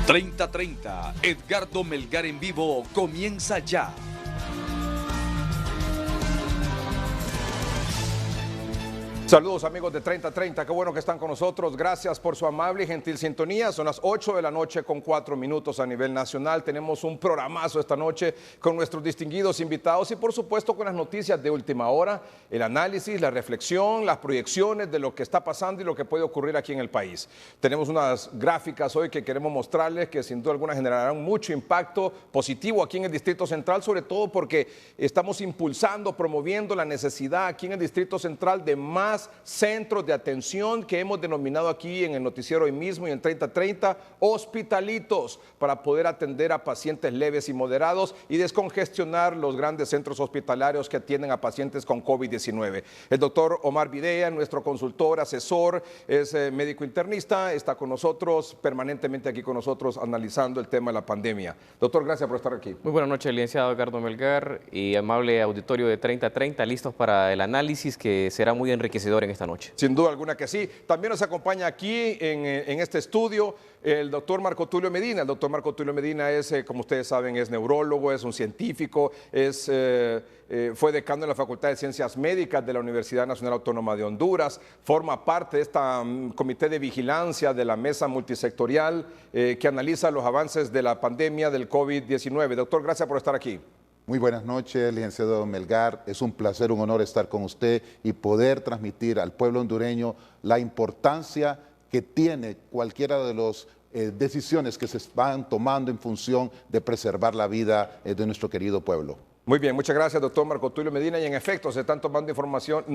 30:30, Edgardo Melgar en vivo comienza ya. Saludos amigos de 30:30, qué bueno que están con nosotros, gracias por su amable y gentil sintonía. Son las 8 de la noche con 4 minutos a nivel nacional. Tenemos un programazo esta noche con nuestros distinguidos invitados y por supuesto con las noticias de última hora, el análisis, la reflexión, las proyecciones de lo que está pasando y lo que puede ocurrir aquí en el país. Tenemos unas gráficas hoy que queremos mostrarles que sin duda alguna generarán mucho impacto positivo aquí en el Distrito Central, sobre todo porque estamos impulsando, promoviendo la necesidad aquí en el Distrito Central de más centros de atención que hemos denominado aquí en el noticiero hoy mismo y en 30:30 hospitalitos para poder atender a pacientes leves y moderados y descongestionar los grandes centros hospitalarios que atienden a pacientes con COVID-19. El doctor Omar Videa, nuestro consultor, asesor, es médico internista, está con nosotros, permanentemente aquí con nosotros analizando el tema de la pandemia. Doctor, gracias por estar aquí. Muy buenas noches, licenciado Edgardo Melgar y amable auditorio de 30:30, listos para el análisis que será muy enriquecedor en esta noche. Sin duda alguna que sí. También nos acompaña aquí en este estudio el doctor Marco Tulio Medina. El doctor Marco Tulio Medina es, como ustedes saben, es neurólogo, es un científico, fue decano de la Facultad de Ciencias Médicas de la Universidad Nacional Autónoma de Honduras, forma parte de este comité de vigilancia de la mesa multisectorial que analiza los avances de la pandemia del COVID-19. Doctor, gracias por estar aquí. Muy buenas noches, licenciado Melgar. Es un placer, un honor estar con usted y poder transmitir al pueblo hondureño la importancia que tiene cualquiera de las decisiones que se van tomando en función de preservar la vida de nuestro querido pueblo. Muy bien, muchas gracias, doctor Marco Tulio Medina. Y en efecto, se están tomando información,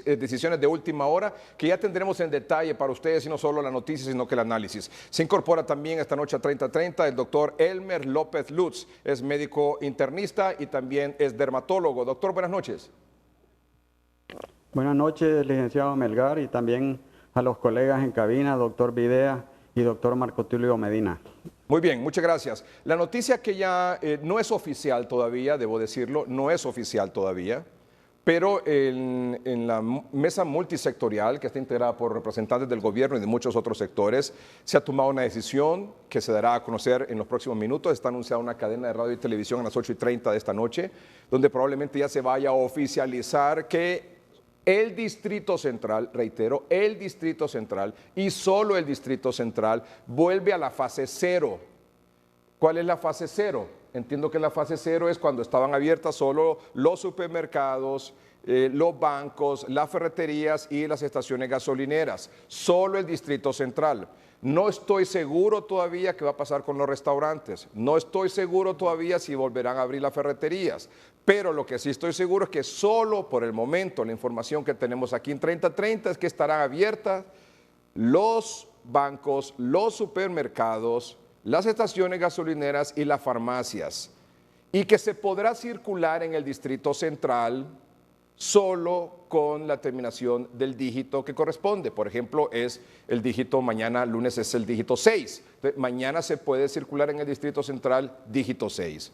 decisiones de última hora que ya tendremos en detalle para ustedes, y no solo la noticia, sino que el análisis. Se incorpora también esta noche a 30:30 el doctor Elmer López Lutz, es médico internista y también es dermatólogo. Doctor, buenas noches. Buenas noches, licenciado Melgar, y también a los colegas en cabina, doctor Videa y doctor Marco Tulio Medina. Muy bien, muchas gracias. La noticia que ya no es oficial todavía, debo decirlo, no es oficial todavía, pero en la mesa multisectorial que está integrada por representantes del gobierno y de muchos otros sectores, se ha tomado una decisión que se dará a conocer en los próximos minutos. Está anunciada una cadena de radio y televisión a las 8:30 de esta noche, donde probablemente ya se vaya a oficializar que el Distrito Central, reitero, el Distrito Central y solo el Distrito Central vuelve a la fase 0. ¿Cuál es la fase 0? Entiendo que la fase 0 es cuando estaban abiertas solo los supermercados, los bancos, las ferreterías y las estaciones gasolineras. Solo el Distrito Central. No estoy seguro todavía qué va a pasar con los restaurantes. No estoy seguro todavía si volverán a abrir las ferreterías. Pero lo que sí estoy seguro es que solo por el momento la información que tenemos aquí en 30:30 es que estarán abiertas los bancos, los supermercados, las estaciones gasolineras y las farmacias. Y que se podrá circular en el Distrito Central solo con la terminación del dígito que corresponde. Por ejemplo, es el dígito, mañana lunes es el dígito 6. Entonces, mañana se puede circular en el Distrito Central dígito 6.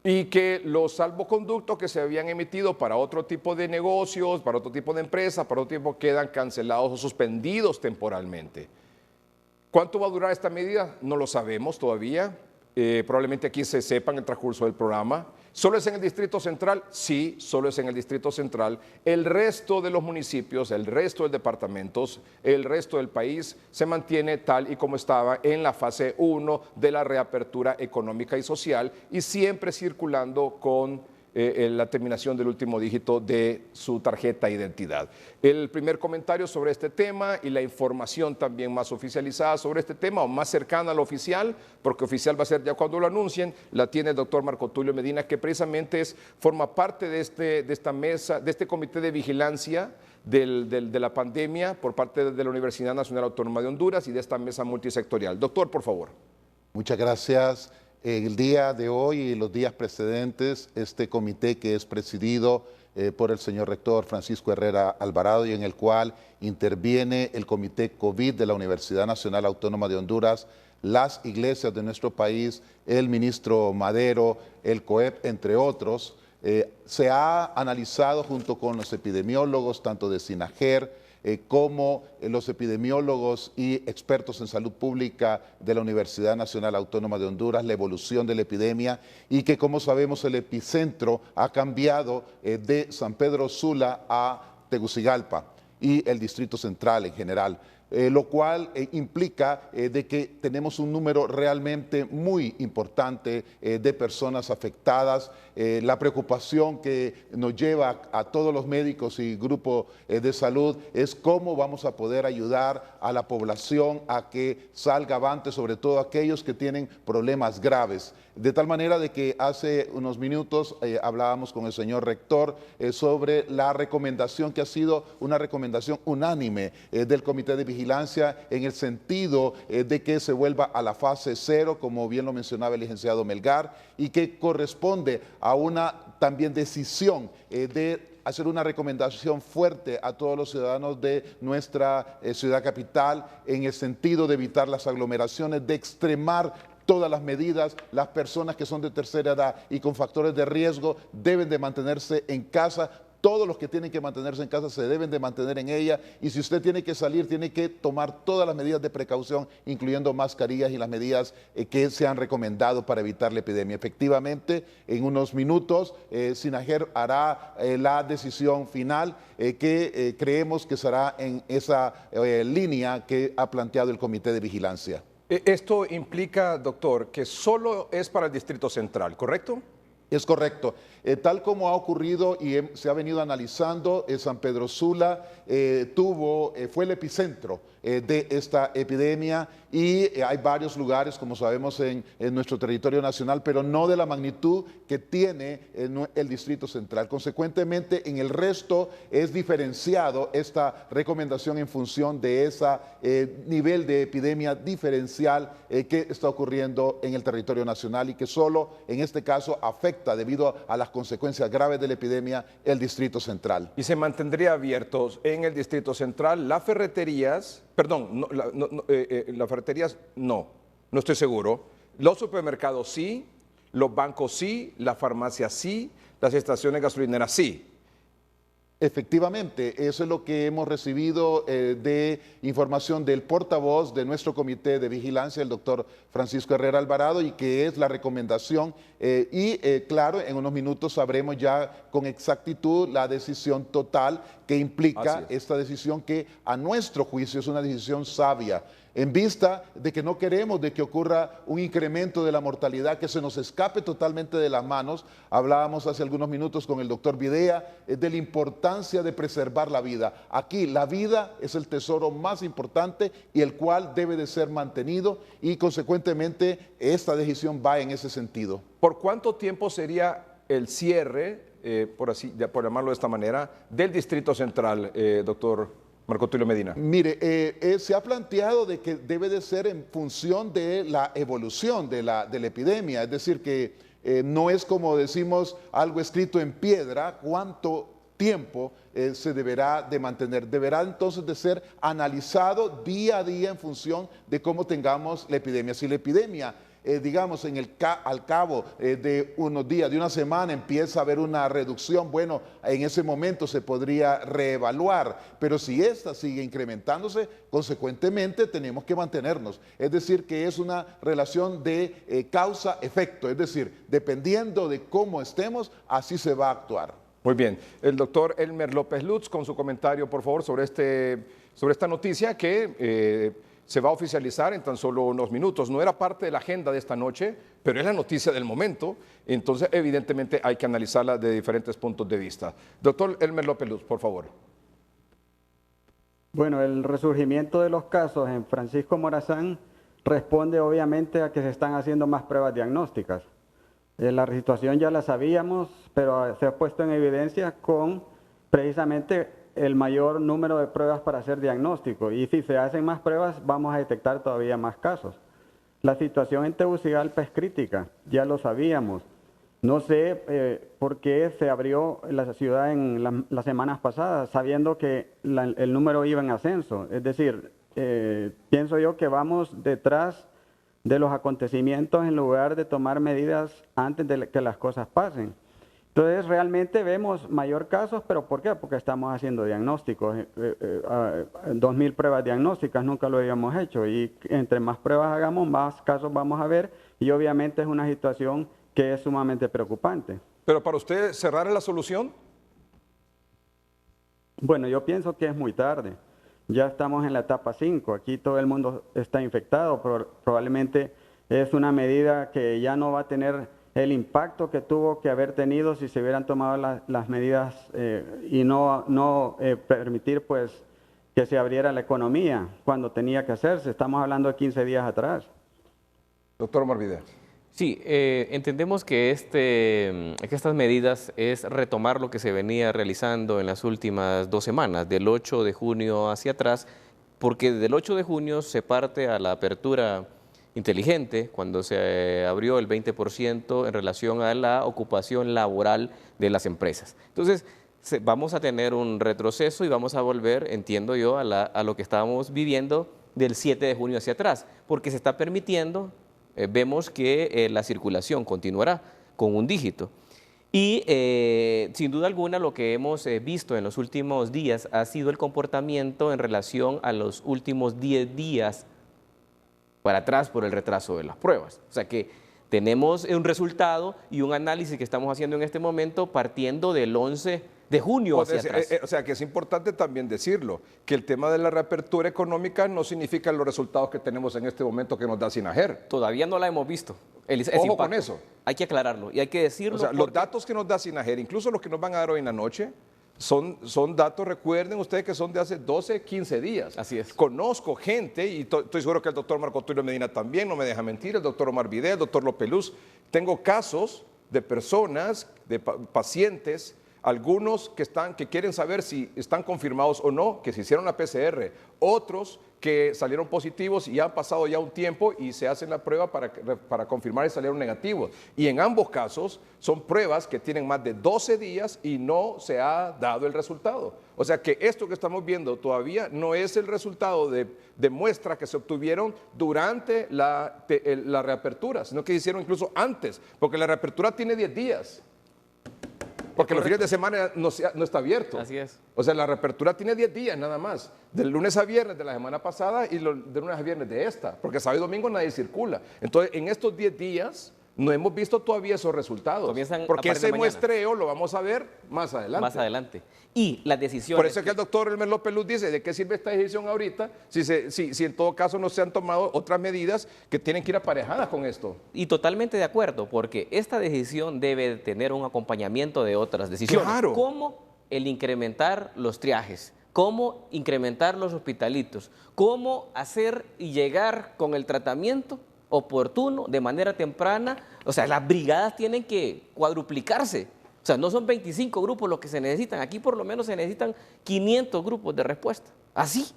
Y que los salvoconductos que se habían emitido para otro tipo de negocios, para otro tipo de empresas, para otro tipo, quedan cancelados o suspendidos temporalmente. ¿Cuánto va a durar esta medida? No lo sabemos todavía. Probablemente aquí se sepa en el transcurso del programa. ¿Solo es en el Distrito Central? Sí, solo es en el Distrito Central. El resto de los municipios, el resto de departamentos, el resto del país se mantiene tal y como estaba en la fase 1 de la reapertura económica y social y siempre circulando con la terminación del último dígito de su tarjeta de identidad. El primer comentario sobre este tema y la información también más oficializada sobre este tema o más cercana a lo oficial, porque oficial va a ser ya cuando lo anuncien, la tiene el doctor Marco Tulio Medina, que precisamente forma parte de esta mesa, de este comité de vigilancia de la pandemia por parte de la Universidad Nacional Autónoma de Honduras y de esta mesa multisectorial. Doctor, por favor. Muchas gracias. El día de hoy y los días precedentes, este comité que es presidido por el señor rector Francisco Herrera Alvarado y en el cual interviene el Comité COVID de la Universidad Nacional Autónoma de Honduras, las iglesias de nuestro país, el ministro Madero, el COEP, entre otros, se ha analizado junto con los epidemiólogos, tanto de SINAGER, cómo los epidemiólogos y expertos en salud pública de la Universidad Nacional Autónoma de Honduras, la evolución de la epidemia y que, como sabemos, el epicentro ha cambiado de San Pedro Sula a Tegucigalpa y el Distrito Central en general. Lo cual implica de que tenemos un número realmente muy importante de personas afectadas. La preocupación que nos lleva a todos los médicos y grupos de salud es cómo vamos a poder ayudar a la población a que salga avante, sobre todo aquellos que tienen problemas graves. De tal manera de que hace unos minutos hablábamos con el señor rector sobre la recomendación que ha sido una recomendación unánime del Comité de Vigilancia en el sentido de que se vuelva a la fase 0, como bien lo mencionaba el licenciado Melgar, y que corresponde a una también decisión de hacer una recomendación fuerte a todos los ciudadanos de nuestra ciudad capital en el sentido de evitar las aglomeraciones, de extremar todas las medidas. Las personas que son de tercera edad y con factores de riesgo deben de mantenerse en casa. Todos los que tienen que mantenerse en casa se deben de mantener en ella, y si usted tiene que salir, tiene que tomar todas las medidas de precaución, incluyendo mascarillas y las medidas que se han recomendado para evitar la epidemia. Efectivamente, en unos minutos, SINAGER hará la decisión final que creemos que será en esa línea que ha planteado el Comité de Vigilancia. Esto implica, doctor, que solo es para el Distrito Central, ¿correcto? Es correcto. Tal como ha ocurrido y se ha venido analizando, San Pedro Sula fue el epicentro de esta epidemia, y hay varios lugares, como sabemos, en nuestro territorio nacional, pero no de la magnitud que tiene el Distrito Central. Consecuentemente, en el resto es diferenciado esta recomendación en función de ese nivel de epidemia diferencial que está ocurriendo en el territorio nacional, y que solo en este caso afecta, debido a las consecuencias graves de la epidemia, el Distrito Central. Y se mantendría abiertos en el Distrito Central las ferreterías, perdón, las ferreterías no estoy seguro. Los supermercados sí, los bancos sí, las farmacias sí, las estaciones gasolineras sí. Efectivamente, eso es lo que hemos recibido de información del portavoz de nuestro Comité de Vigilancia, el doctor Francisco Herrera Alvarado, y que es la recomendación. Claro, en unos minutos sabremos ya con exactitud la decisión total que implica esta decisión, que a nuestro juicio es una decisión sabia, en vista de que no queremos de que ocurra un incremento de la mortalidad que se nos escape totalmente de las manos. Hablábamos hace algunos minutos con el doctor Videa de la importancia de preservar la vida. Aquí la vida es el tesoro más importante y el cual debe de ser mantenido, y consecuentemente esta decisión va en ese sentido. ¿Por cuánto tiempo sería el cierre, por llamarlo de esta manera, del Distrito Central, doctor Marco Tulio Medina? Mire, se ha planteado de que debe de ser en función de la evolución de la epidemia, es decir, que no es, como decimos, algo escrito en piedra cuánto tiempo se deberá de mantener. Deberá entonces de ser analizado día a día en función de cómo tengamos la epidemia. Si la epidemia digamos, al cabo de unos días, de una semana, empieza a haber una reducción, bueno, en ese momento se podría reevaluar, pero si esta sigue incrementándose, consecuentemente tenemos que mantenernos. Es decir, que es una relación de causa-efecto, es decir, dependiendo de cómo estemos, así se va a actuar. Muy bien. El doctor Elmer López Lutz, con su comentario, por favor, sobre esta noticia que se va a oficializar en tan solo unos minutos. No era parte de la agenda de esta noche, pero es la noticia del momento. Entonces, evidentemente, hay que analizarla de diferentes puntos de vista. Doctor Elmer López Lutz, por favor. Bueno, el resurgimiento de los casos en Francisco Morazán responde obviamente a que se están haciendo más pruebas diagnósticas. La situación ya la sabíamos, pero se ha puesto en evidencia con precisamente el mayor número de pruebas para hacer diagnóstico, y si se hacen más pruebas vamos a detectar todavía más casos. La situación en Tegucigalpa es crítica, ya lo sabíamos. No sé por qué se abrió la ciudad en las semanas pasadas, sabiendo que el número iba en ascenso. Es decir, pienso yo que vamos detrás de los acontecimientos en lugar de tomar medidas antes de que las cosas pasen. Entonces, realmente vemos mayor casos, pero ¿por qué? Porque estamos haciendo diagnósticos, 2.000 pruebas diagnósticas, nunca lo habíamos hecho, y entre más pruebas hagamos, más casos vamos a ver, y obviamente es una situación que es sumamente preocupante. Pero para usted, ¿cerrar es la solución? Bueno, yo pienso que es muy tarde. Ya estamos en la etapa 5. Aquí todo el mundo está infectado. Probablemente es una medida que ya no va a tener el impacto que tuvo que haber tenido si se hubieran tomado las medidas y no permitir pues que se abriera la economía cuando tenía que hacerse. Estamos hablando de 15 días atrás. Doctor Morvidé. Sí, entendemos que estas medidas es retomar lo que se venía realizando en las últimas 2 semanas, del 8 de junio hacia atrás, porque del 8 de junio se parte a la apertura inteligente, cuando se abrió el 20% en relación a la ocupación laboral de las empresas. Entonces, vamos a tener un retroceso y vamos a volver, entiendo yo, a lo que estábamos viviendo del 7 de junio hacia atrás, porque se está permitiendo... vemos que la circulación continuará con un dígito. Y sin duda alguna lo que hemos visto en los últimos días ha sido el comportamiento en relación a los últimos 10 días para atrás por el retraso de las pruebas. O sea que tenemos un resultado y un análisis que estamos haciendo en este momento partiendo del 11 de junio hacia atrás. O sea, que es importante también decirlo, que el tema de la reapertura económica no significa los resultados que tenemos en este momento que nos da SINAGER. Todavía no la hemos visto. Ojo con eso. Hay que aclararlo y hay que decirlo. O sea, los datos que nos da SINAGER, incluso los que nos van a dar hoy en la noche, son datos, recuerden ustedes que son de hace 12, 15 días. Así es. Conozco gente, y estoy seguro que el doctor Marco Tulio Medina también, no me deja mentir, el doctor Omar Vidal, el doctor López Luz. Tengo casos de personas, de pacientes, algunos que quieren saber si están confirmados o no, que se hicieron la PCR, otros que salieron positivos y han pasado ya un tiempo y se hacen la prueba para confirmar y salieron negativos. Y en ambos casos son pruebas que tienen más de 12 días y no se ha dado el resultado. O sea que esto que estamos viendo todavía no es el resultado de muestras que se obtuvieron durante la reapertura, sino que se hicieron incluso antes, porque la reapertura tiene 10 días. Porque los fines de semana no está abierto. Así es. O sea, la reapertura tiene 10 días nada más. Del lunes a viernes de la semana pasada y de lunes a viernes de esta. Porque sábado y domingo nadie circula. Entonces, en estos 10 días no hemos visto todavía esos resultados. Comienzan porque a partir de ese mañana. muestreo lo vamos a ver más adelante. Más adelante. Y las decisiones... Por eso es que el doctor Elmer López Luz dice, ¿de qué sirve esta decisión ahorita si en todo caso no se han tomado otras medidas que tienen que ir aparejadas con esto? Y totalmente de acuerdo, porque esta decisión debe tener un acompañamiento de otras decisiones. Claro. Como el incrementar los triajes, cómo incrementar los hospitalitos, cómo hacer y llegar con el tratamiento oportuno, de manera temprana. O sea, las brigadas tienen que cuadruplicarse. O sea, no son 25 grupos los que se necesitan. Aquí por lo menos se necesitan 500 grupos de respuesta. Así.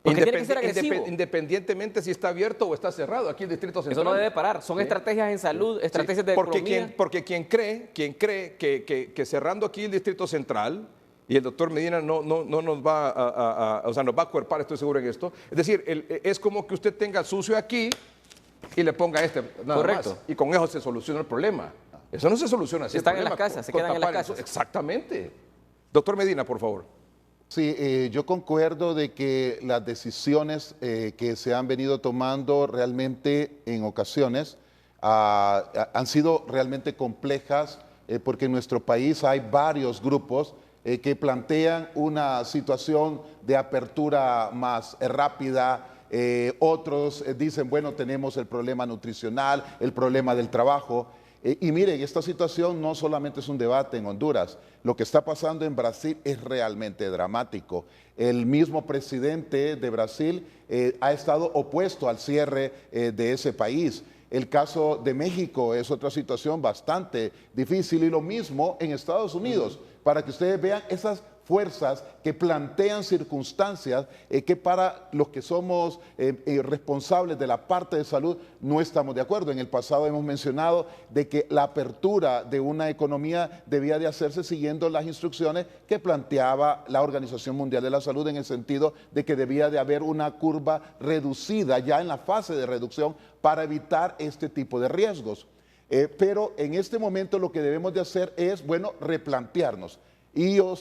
Porque tiene que ser agresivo. Independientemente si está abierto o está cerrado. Aquí el Distrito Central. Eso no debe parar. Son estrategias en salud, estrategias de economía. Porque quien cree que cerrando aquí el Distrito Central, y el doctor Medina no nos va nos va a acuerpar, estoy seguro en esto. Es decir, es como que usted tenga sucio aquí y le ponga nada Correcto. más. Y con eso se soluciona el problema. Eso no se soluciona así. Están en las casas, se quedan en las casas. Exactamente. Doctor Medina, por favor. Sí, yo concuerdo de que las decisiones que se han venido tomando realmente en ocasiones han sido realmente complejas porque en nuestro país hay varios grupos que plantean una situación de apertura más rápida. Otros dicen, bueno, tenemos el problema nutricional, el problema del trabajo. Y miren, esta situación no solamente es un debate en Honduras, lo que está pasando en Brasil es realmente dramático. El mismo presidente de Brasil ha estado opuesto al cierre de ese país. El caso de México es otra situación bastante difícil y lo mismo en Estados Unidos, para que ustedes vean esas fuerzas que plantean circunstancias que para los que somos responsables de la parte de salud no estamos de acuerdo. En el pasado hemos mencionado de que la apertura de una economía debía de hacerse siguiendo las instrucciones que planteaba la Organización Mundial de la Salud, en el sentido de que debía de haber una curva reducida ya en la fase de reducción para evitar este tipo de riesgos. Pero en este momento lo que debemos de hacer es, bueno, replantearnos. Y yo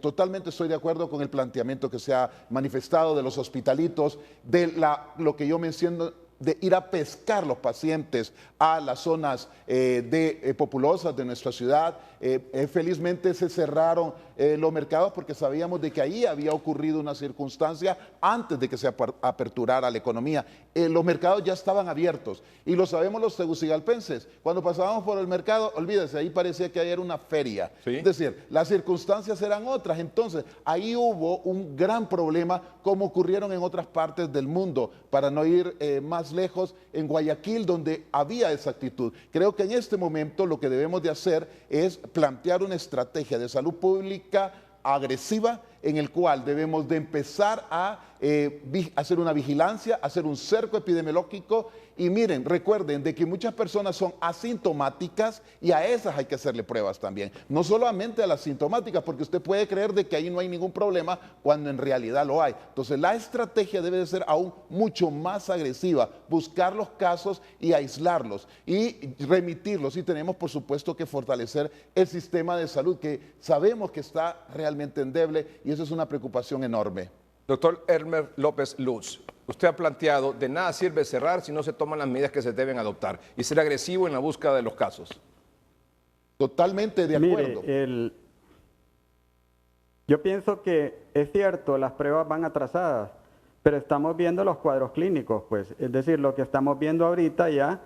totalmente estoy de acuerdo con el planteamiento que se ha manifestado de los hospitalitos, de lo que yo menciono, de ir a pescar los pacientes a las zonas populosas de nuestra ciudad. Felizmente se cerraron los mercados porque sabíamos de que ahí había ocurrido una circunstancia antes de que se aperturara la economía. Los mercados ya estaban abiertos y lo sabemos los tegucigalpenses. Cuando pasábamos por el mercado, olvídese, ahí parecía que ahí era una feria. ¿Sí? Es decir, las circunstancias eran otras. Entonces, ahí hubo un gran problema como ocurrieron en otras partes del mundo, para no ir más lejos, en Guayaquil, donde había esa actitud. Creo que en este momento lo que debemos de hacer es plantear una estrategia de salud pública agresiva, en el cual debemos de empezar a hacer una vigilancia, hacer un cerco epidemiológico. Y miren, recuerden de que muchas personas son asintomáticas y a esas hay que hacerle pruebas también. No solamente a las sintomáticas, porque usted puede creer de que ahí no hay ningún problema cuando en realidad lo hay. Entonces la estrategia debe de ser aún mucho más agresiva, buscar los casos y aislarlos y remitirlos. Y tenemos por supuesto que fortalecer el sistema de salud, que sabemos que está realmente endeble, y eso es una preocupación enorme. Doctor Elmer López Luz, usted ha planteado, de nada sirve cerrar si no se toman las medidas que se deben adoptar, y ser agresivo en la búsqueda de los casos. Totalmente de acuerdo. Mire, yo pienso que es cierto, las pruebas van atrasadas, pero estamos viendo los cuadros clínicos, pues. Es decir, lo que estamos viendo ahorita ya,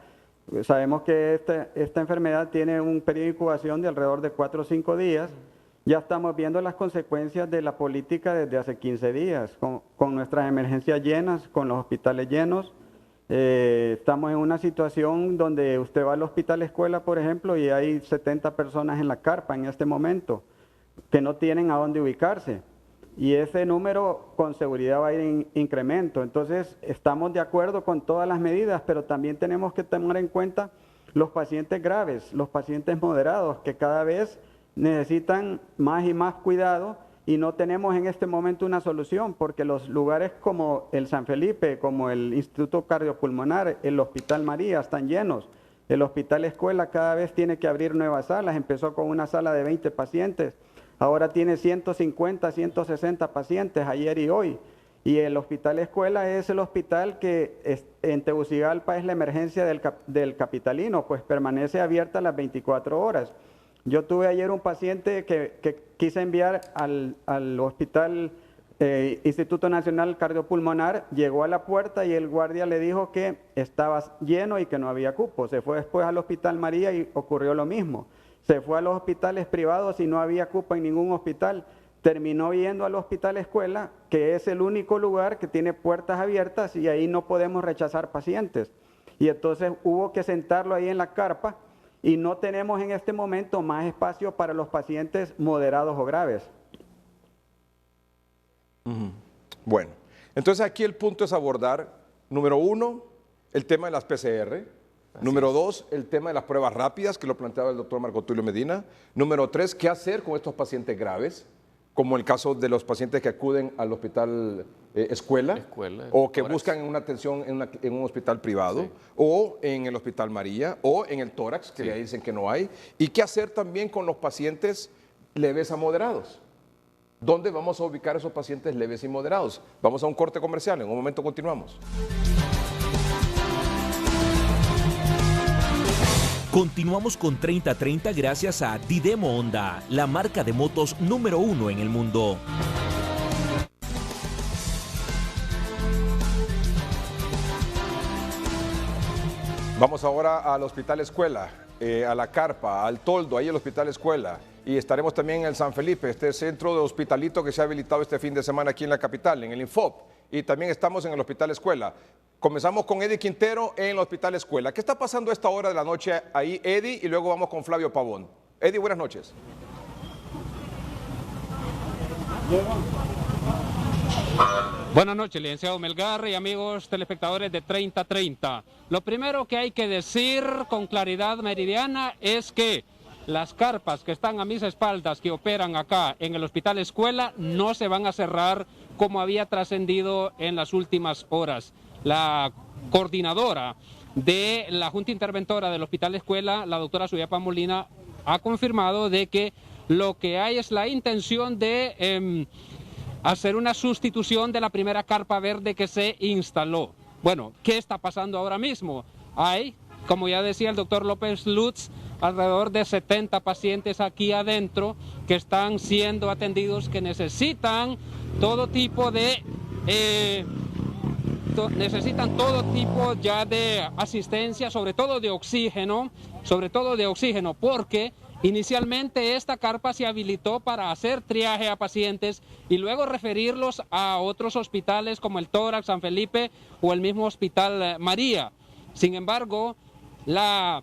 sabemos que esta enfermedad tiene un periodo de incubación de alrededor de 4 o 5 días. Ya estamos viendo las consecuencias de la política desde hace 15 días, con nuestras emergencias llenas, con los hospitales llenos. Estamos en una situación donde usted va al hospital escuela, por ejemplo, y hay 70 personas en la carpa en este momento que no tienen a dónde ubicarse. Y ese número con seguridad va a ir en incremento. Entonces, estamos de acuerdo con todas las medidas, pero también tenemos que tener en cuenta los pacientes graves, los pacientes moderados, que cada vez necesitan más y más cuidado, y no tenemos en este momento una solución, porque los lugares como el San Felipe, como el Instituto Cardiopulmonar, el Hospital María están llenos. El Hospital Escuela cada vez tiene que abrir nuevas salas. Empezó con una sala de 20 pacientes, ahora tiene 150, 160 pacientes ayer y hoy. Y el Hospital Escuela es el hospital que en Tegucigalpa es la emergencia del capitalino, pues permanece abierta las 24 horas. Yo tuve ayer un paciente que quise enviar al Hospital Instituto Nacional Cardiopulmonar, llegó a la puerta y el guardia le dijo que estaba lleno y que no había cupo. Se fue después al Hospital María y ocurrió lo mismo. Se fue a los hospitales privados y no había cupo en ningún hospital. Terminó yendo al Hospital Escuela, que es el único lugar que tiene puertas abiertas y ahí no podemos rechazar pacientes. Y entonces hubo que sentarlo ahí en la carpa, y no tenemos en este momento más espacio para los pacientes moderados o graves. Bueno, entonces aquí el punto es abordar, número 1, el tema de las PCR. Número 2, el tema de las pruebas rápidas, que lo planteaba el doctor Marco Tulio Medina. Número 3, ¿qué hacer con estos pacientes graves? Como el caso de los pacientes que acuden al hospital escuela, o que buscan una atención en un hospital privado, sí, o en el Hospital María, o en el tórax, que ya dicen que no hay. ¿Y qué hacer también con los pacientes leves a moderados? ¿Dónde vamos a ubicar esos pacientes leves y moderados? Vamos a un corte comercial, en un momento continuamos. Continuamos con 30-30 gracias a Didemo Honda, la marca de motos número 1 en el mundo. Vamos ahora al Hospital Escuela, a la carpa, al toldo, ahí el Hospital Escuela. Y estaremos también en el San Felipe, este centro de hospitalito que se ha habilitado este fin de semana aquí en la capital, en el Infop. Y también estamos en el Hospital Escuela. Comenzamos con Eddie Quintero en el Hospital Escuela. ¿Qué está pasando a esta hora de la noche ahí, Eddie? Y luego vamos con Flavio Pavón. Eddie, buenas noches. Buenas noches, licenciado Melgar y amigos telespectadores de 30-30. Lo primero que hay que decir con claridad meridiana es que las carpas que están a mis espaldas, que operan acá en el Hospital Escuela, no se van a cerrar como había trascendido en las últimas horas. La coordinadora de la Junta Interventora del Hospital Escuela, la doctora Suyapa Molina, ha confirmado de que lo que hay es la intención de hacer una sustitución de la primera carpa verde que se instaló. Bueno, ¿qué está pasando ahora mismo? Hay, como ya decía el doctor López Lutz, alrededor de 70 pacientes aquí adentro que están siendo atendidos, que necesitan todo tipo de ya de asistencia, sobre todo de oxígeno, porque inicialmente esta carpa se habilitó para hacer triaje a pacientes y luego referirlos a otros hospitales como el Tórax, San Felipe o el mismo Hospital María. Sin embargo, la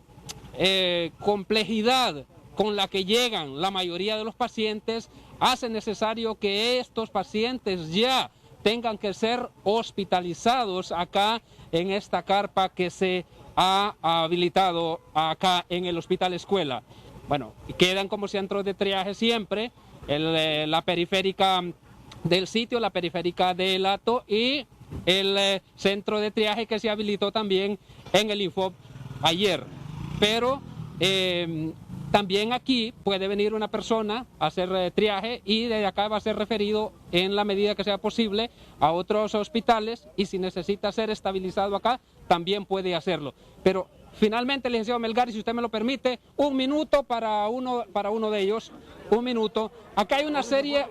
complejidad con la que llegan la mayoría de los pacientes hace necesario que estos pacientes ya tengan que ser hospitalizados acá en esta carpa que se ha habilitado acá en el Hospital Escuela. Bueno, quedan como centros de triaje siempre la periférica del sitio, la periférica del Hato y el centro de triaje que se habilitó también en el Infop ayer. Pero también aquí puede venir una persona a hacer triaje y de acá va a ser referido en la medida que sea posible a otros hospitales y si necesita ser estabilizado acá también puede hacerlo. Pero finalmente, licenciado Melgar, si usted me lo permite, un minuto para uno de ellos, un minuto. Acá hay una serie,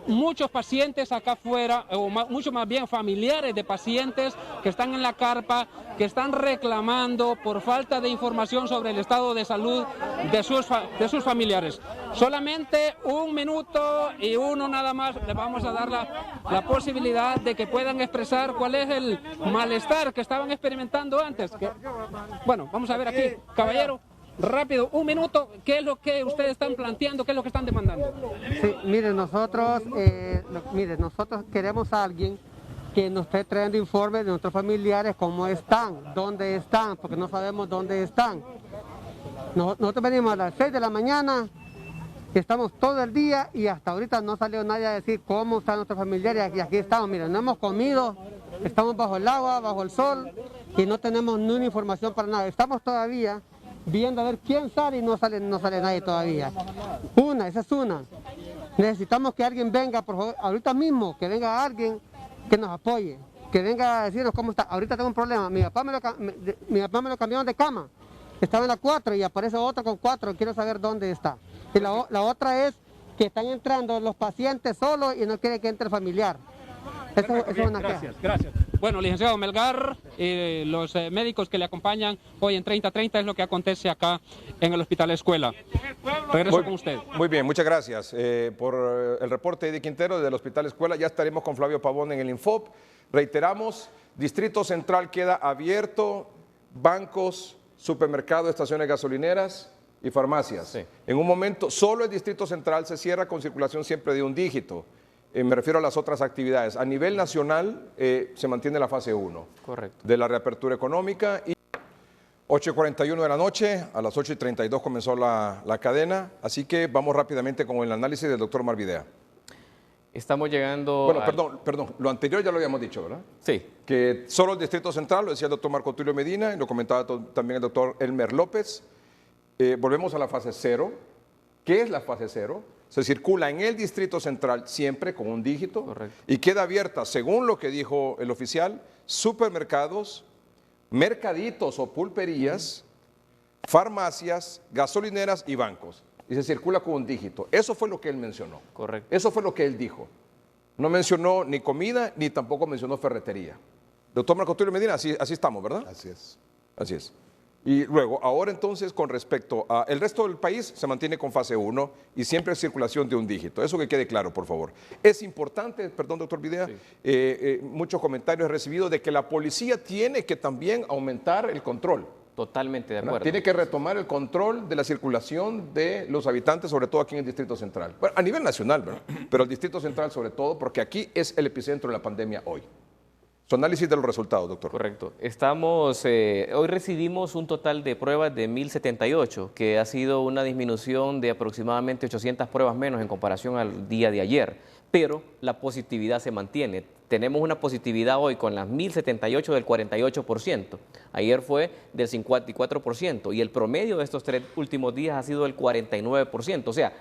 muchos pacientes acá afuera, o mucho más bien familiares de pacientes que están en la carpa, que están reclamando por falta de información sobre el estado de salud de sus familiares. Solamente un minuto y uno nada más, les vamos a dar la posibilidad de que puedan expresar cuál es el malestar que estaban experimentando antes. Bueno, vamos a ver aquí, caballero. Rápido, un minuto, ¿qué es lo que ustedes están planteando? ¿Qué es lo que están demandando? Sí, miren, nosotros queremos a alguien que nos esté trayendo informes de nuestros familiares, cómo están, dónde están, porque no sabemos dónde están. Nosotros venimos a las 6 de la mañana, estamos todo el día y hasta ahorita no salió nadie a decir cómo están nuestros familiares y aquí estamos, miren, no hemos comido, estamos bajo el agua, bajo el sol y no tenemos ni una información para nada. Estamos todavía viendo a ver quién sale y no sale nadie todavía. Esa es una. Necesitamos que alguien venga, por favor, ahorita mismo, que venga alguien que nos apoye, que venga a decirnos cómo está. Ahorita tengo un problema, mi papá me lo cambiaron de cama, estaba en la 4 y aparece otro con 4, quiero saber dónde está. Y la otra es que están entrando los pacientes solos y no quiere que entre el familiar. Eso es una queja. Gracias. Bueno, licenciado Melgar, los médicos que le acompañan hoy en 30-30 es lo que acontece acá en el Hospital Escuela. Regreso con usted. Muy bien, muchas gracias por el reporte de Quintero desde el Hospital Escuela. Ya estaremos con Flavio Pavón en el Infop. Reiteramos, Distrito Central queda abierto, bancos, supermercados, estaciones gasolineras y farmacias. Sí. En un momento, solo el Distrito Central se cierra con circulación siempre de un dígito. Me refiero a las otras actividades. A nivel nacional se mantiene la fase 1 de la reapertura económica y 8:41 de la noche, a las 8:32 comenzó la cadena, así que vamos rápidamente con el análisis del doctor Marvidea. Estamos llegando... Bueno, perdón, lo anterior ya lo habíamos dicho, ¿verdad? Sí. Que solo el Distrito Central, lo decía el doctor Marco Tulio Medina, y lo comentaba también el doctor Elmer López. Volvemos a la fase 0. ¿Qué es la fase 0? Se circula en el Distrito Central siempre con un dígito. Correcto. Y queda abierta, según lo que dijo el oficial, supermercados, mercaditos o pulperías, farmacias, gasolineras y bancos. Y se circula con un dígito. Eso fue lo que él mencionó. Correcto. Eso fue lo que él dijo. No mencionó ni comida ni tampoco mencionó ferretería. Doctor Marco Tulio Medina, así estamos, ¿verdad? Así es. Así es. Y luego, ahora entonces, con respecto al resto del país, se mantiene con fase 1 y siempre circulación de un dígito. Eso que quede claro, por favor. Es importante, perdón, doctor Videa, muchos comentarios he recibido de que la policía tiene que también aumentar el control. Totalmente de ¿verdad? acuerdo. Tiene que retomar el control de la circulación de los habitantes, sobre todo aquí en el Distrito Central. Bueno, a nivel nacional, ¿verdad? Pero el Distrito Central sobre todo, porque aquí es el epicentro de la pandemia hoy. Su análisis de los resultados, doctor. Correcto. Hoy recibimos un total de pruebas de 1.078, que ha sido una disminución de aproximadamente 800 pruebas menos en comparación al día de ayer, pero la positividad se mantiene. Tenemos una positividad hoy con las 1.078 del 48%. Ayer fue del 54% y el promedio de estos 3 últimos días ha sido del 49%. O sea,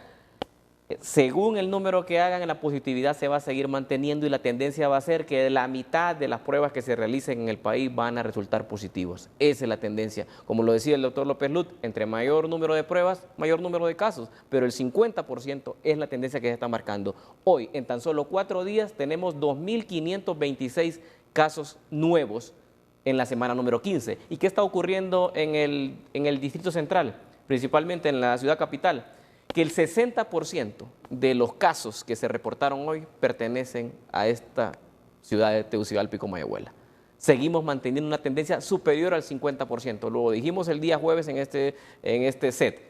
según el número que hagan, la positividad se va a seguir manteniendo y la tendencia va a ser que la mitad de las pruebas que se realicen en el país van a resultar positivos. Esa es la tendencia. Como lo decía el doctor López Lut, entre mayor número de pruebas, mayor número de casos, pero el 50% es la tendencia que se está marcando. Hoy, en tan solo 4 días, tenemos 2.526 casos nuevos en la semana número 15. ¿Y qué está ocurriendo en el Distrito Central? Principalmente en la ciudad capital. Que el 60% de los casos que se reportaron hoy pertenecen a esta ciudad de Tegucigalpa y Comayagüela. Seguimos manteniendo una tendencia superior al 50%. Lo dijimos el día jueves en este set,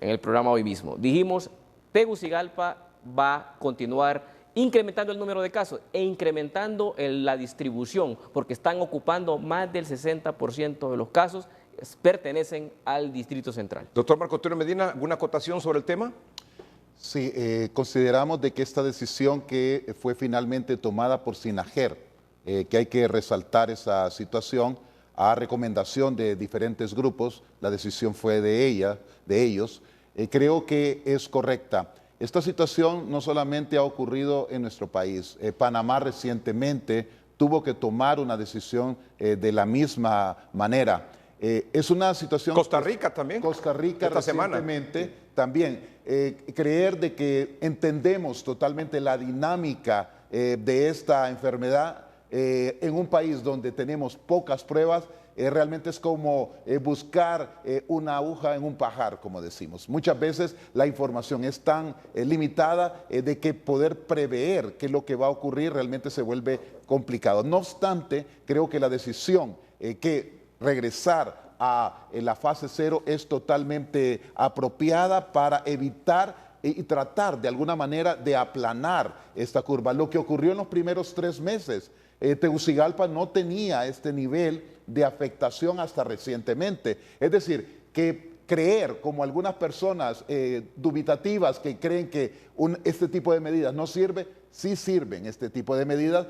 en el programa hoy mismo. Dijimos, Tegucigalpa va a continuar incrementando el número de casos e incrementando la distribución, porque están ocupando más del 60% de los casos pertenecen al Distrito Central. Doctor Marco Antonio Medina, ¿alguna acotación sobre el tema? Sí, consideramos de que esta decisión que fue finalmente tomada por SINAGER, que hay que resaltar esa situación, a recomendación de diferentes grupos, la decisión fue de ellos, creo que es correcta. Esta situación no solamente ha ocurrido en nuestro país, Panamá recientemente tuvo que tomar una decisión de la misma manera. Es una situación... Costa Rica también. Costa Rica esta recientemente semana. También. Creer de que entendemos totalmente la dinámica de esta enfermedad en un país donde tenemos pocas pruebas, realmente es como buscar una aguja en un pajar, como decimos. Muchas veces la información es tan limitada de que poder prever qué es lo que va a ocurrir realmente se vuelve complicado. No obstante, creo que la decisión que regresar a la fase 0 es totalmente apropiada para evitar y tratar de alguna manera de aplanar esta curva. Lo que ocurrió en los primeros 3 meses, Tegucigalpa no tenía este nivel de afectación hasta recientemente. Es decir, que creer, como algunas personas dubitativas que creen que este tipo de medidas no sirve, sí sirven este tipo de medidas,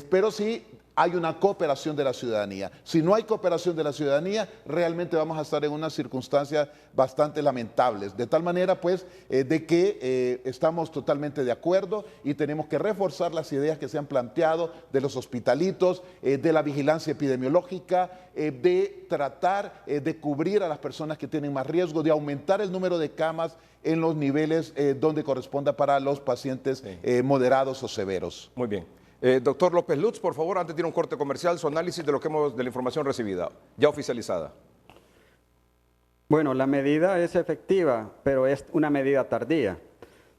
pero sí hay una cooperación de la ciudadanía. Si no hay cooperación de la ciudadanía, realmente vamos a estar en unas circunstancias bastante lamentables. De tal manera, pues, de que estamos totalmente de acuerdo y tenemos que reforzar las ideas que se han planteado de los hospitalitos, de la vigilancia epidemiológica, de tratar de cubrir a las personas que tienen más riesgo, de aumentar el número de camas en los niveles donde corresponda para los pacientes moderados o severos. Muy bien. Doctor López Lutz, por favor, antes de ir a un corte comercial, su análisis de de la información recibida, ya oficializada. Bueno, la medida es efectiva, pero es una medida tardía.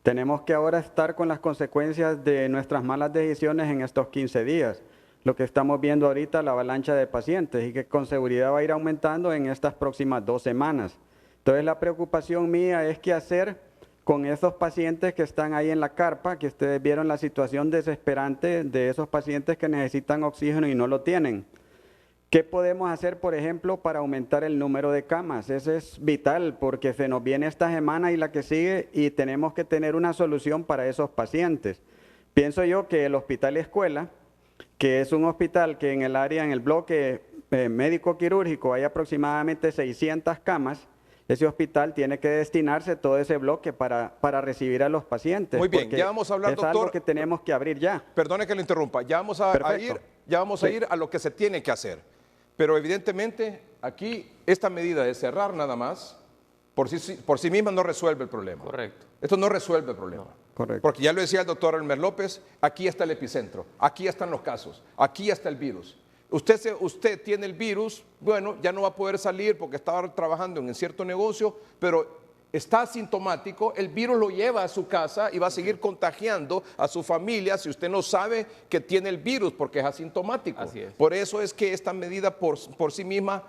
Tenemos que ahora estar con las consecuencias de nuestras malas decisiones en estos 15 días. Lo que estamos viendo ahorita, la avalancha de pacientes, y que con seguridad va a ir aumentando en estas próximas 2 semanas. Entonces, la preocupación mía es qué hacer con esos pacientes que están ahí en la carpa, que ustedes vieron la situación desesperante de esos pacientes que necesitan oxígeno y no lo tienen. ¿Qué podemos hacer, por ejemplo, para aumentar el número de camas? Eso es vital porque se nos viene esta semana y la que sigue y tenemos que tener una solución para esos pacientes. Pienso yo que el Hospital Escuela, que es un hospital que en el área, en el bloque médico quirúrgico hay aproximadamente 600 camas, ese hospital tiene que destinarse todo ese bloque para recibir a los pacientes. Muy bien, ya vamos a hablar, doctor. Es algo que tenemos que abrir ya. Perdone que lo interrumpa, ya vamos a ir a lo que se tiene que hacer. Pero evidentemente aquí esta medida de cerrar nada más, por sí misma no resuelve el problema. Correcto. Esto no resuelve el problema. Correcto. Porque ya lo decía el doctor Elmer López, aquí está el epicentro, aquí están los casos, aquí está el virus. Usted tiene el virus, bueno, ya no va a poder salir porque estaba trabajando en cierto negocio, pero está asintomático, el virus lo lleva a su casa y va a seguir contagiando a su familia si usted no sabe que tiene el virus porque es asintomático. Así es. Por eso es que esta medida por sí misma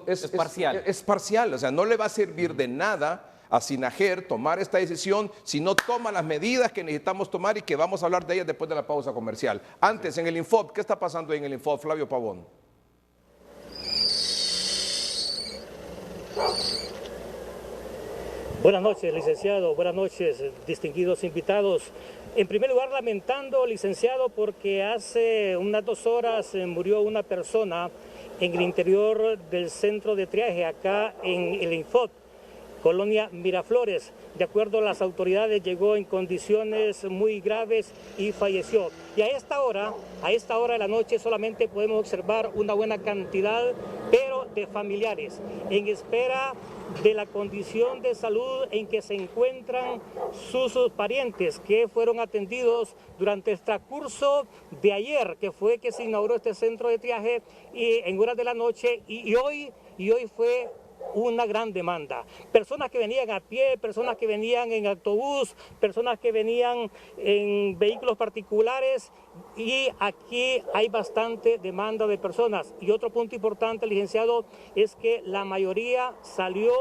es parcial. Es parcial, o sea, no le va a servir de nada a Sinajer tomar esta decisión si no toma las medidas que necesitamos tomar y que vamos a hablar de ellas después de la pausa comercial. Antes, en el Infob, ¿qué está pasando en el Infob, Flavio Pavón? Buenas noches, licenciado. Buenas noches, distinguidos invitados. En primer lugar, lamentando, licenciado, porque hace unas 2 horas murió una persona en el interior del centro de triaje, acá en el Infot, Colonia Miraflores. De acuerdo a las autoridades, llegó en condiciones muy graves y falleció. Y a esta hora de la noche, solamente podemos observar una buena cantidad, pero de familiares, en espera de la condición de salud en que se encuentran sus parientes que fueron atendidos durante el transcurso de ayer, que fue que se inauguró este centro de triaje y en horas de la noche, y hoy fue una gran demanda. Personas que venían a pie, personas que venían en autobús, personas que venían en vehículos particulares, y aquí hay bastante demanda de personas. Y otro punto importante, licenciado, es que la mayoría salió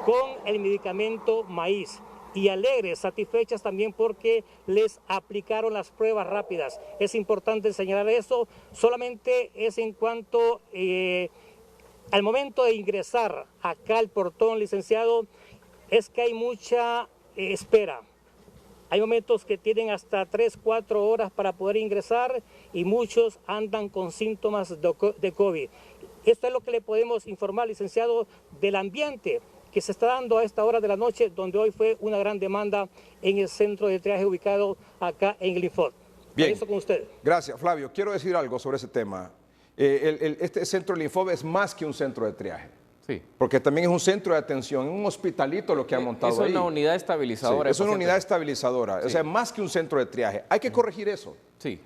con el medicamento maíz y alegres, satisfechas también porque les aplicaron las pruebas rápidas. Es importante señalar eso, solamente es en cuanto al momento de ingresar acá al portón, licenciado, es que hay mucha espera. Hay momentos que tienen hasta 3, 4 horas para poder ingresar y muchos andan con síntomas de COVID. Esto es lo que le podemos informar, licenciado, del ambiente que se está dando a esta hora de la noche, donde hoy fue una gran demanda en el centro de triaje ubicado acá en el Infot. Bien, eso con usted. Gracias, Flavio. Quiero decir algo sobre ese tema. Este centro del Infob es más que un centro de triaje. Sí. Porque también es un centro de atención, un hospitalito lo que han montado ahí. Es una unidad estabilizadora. Sí, es una unidad estabilizadora, sí. O sea, más que un centro de triaje. Hay que corregir eso. Sí.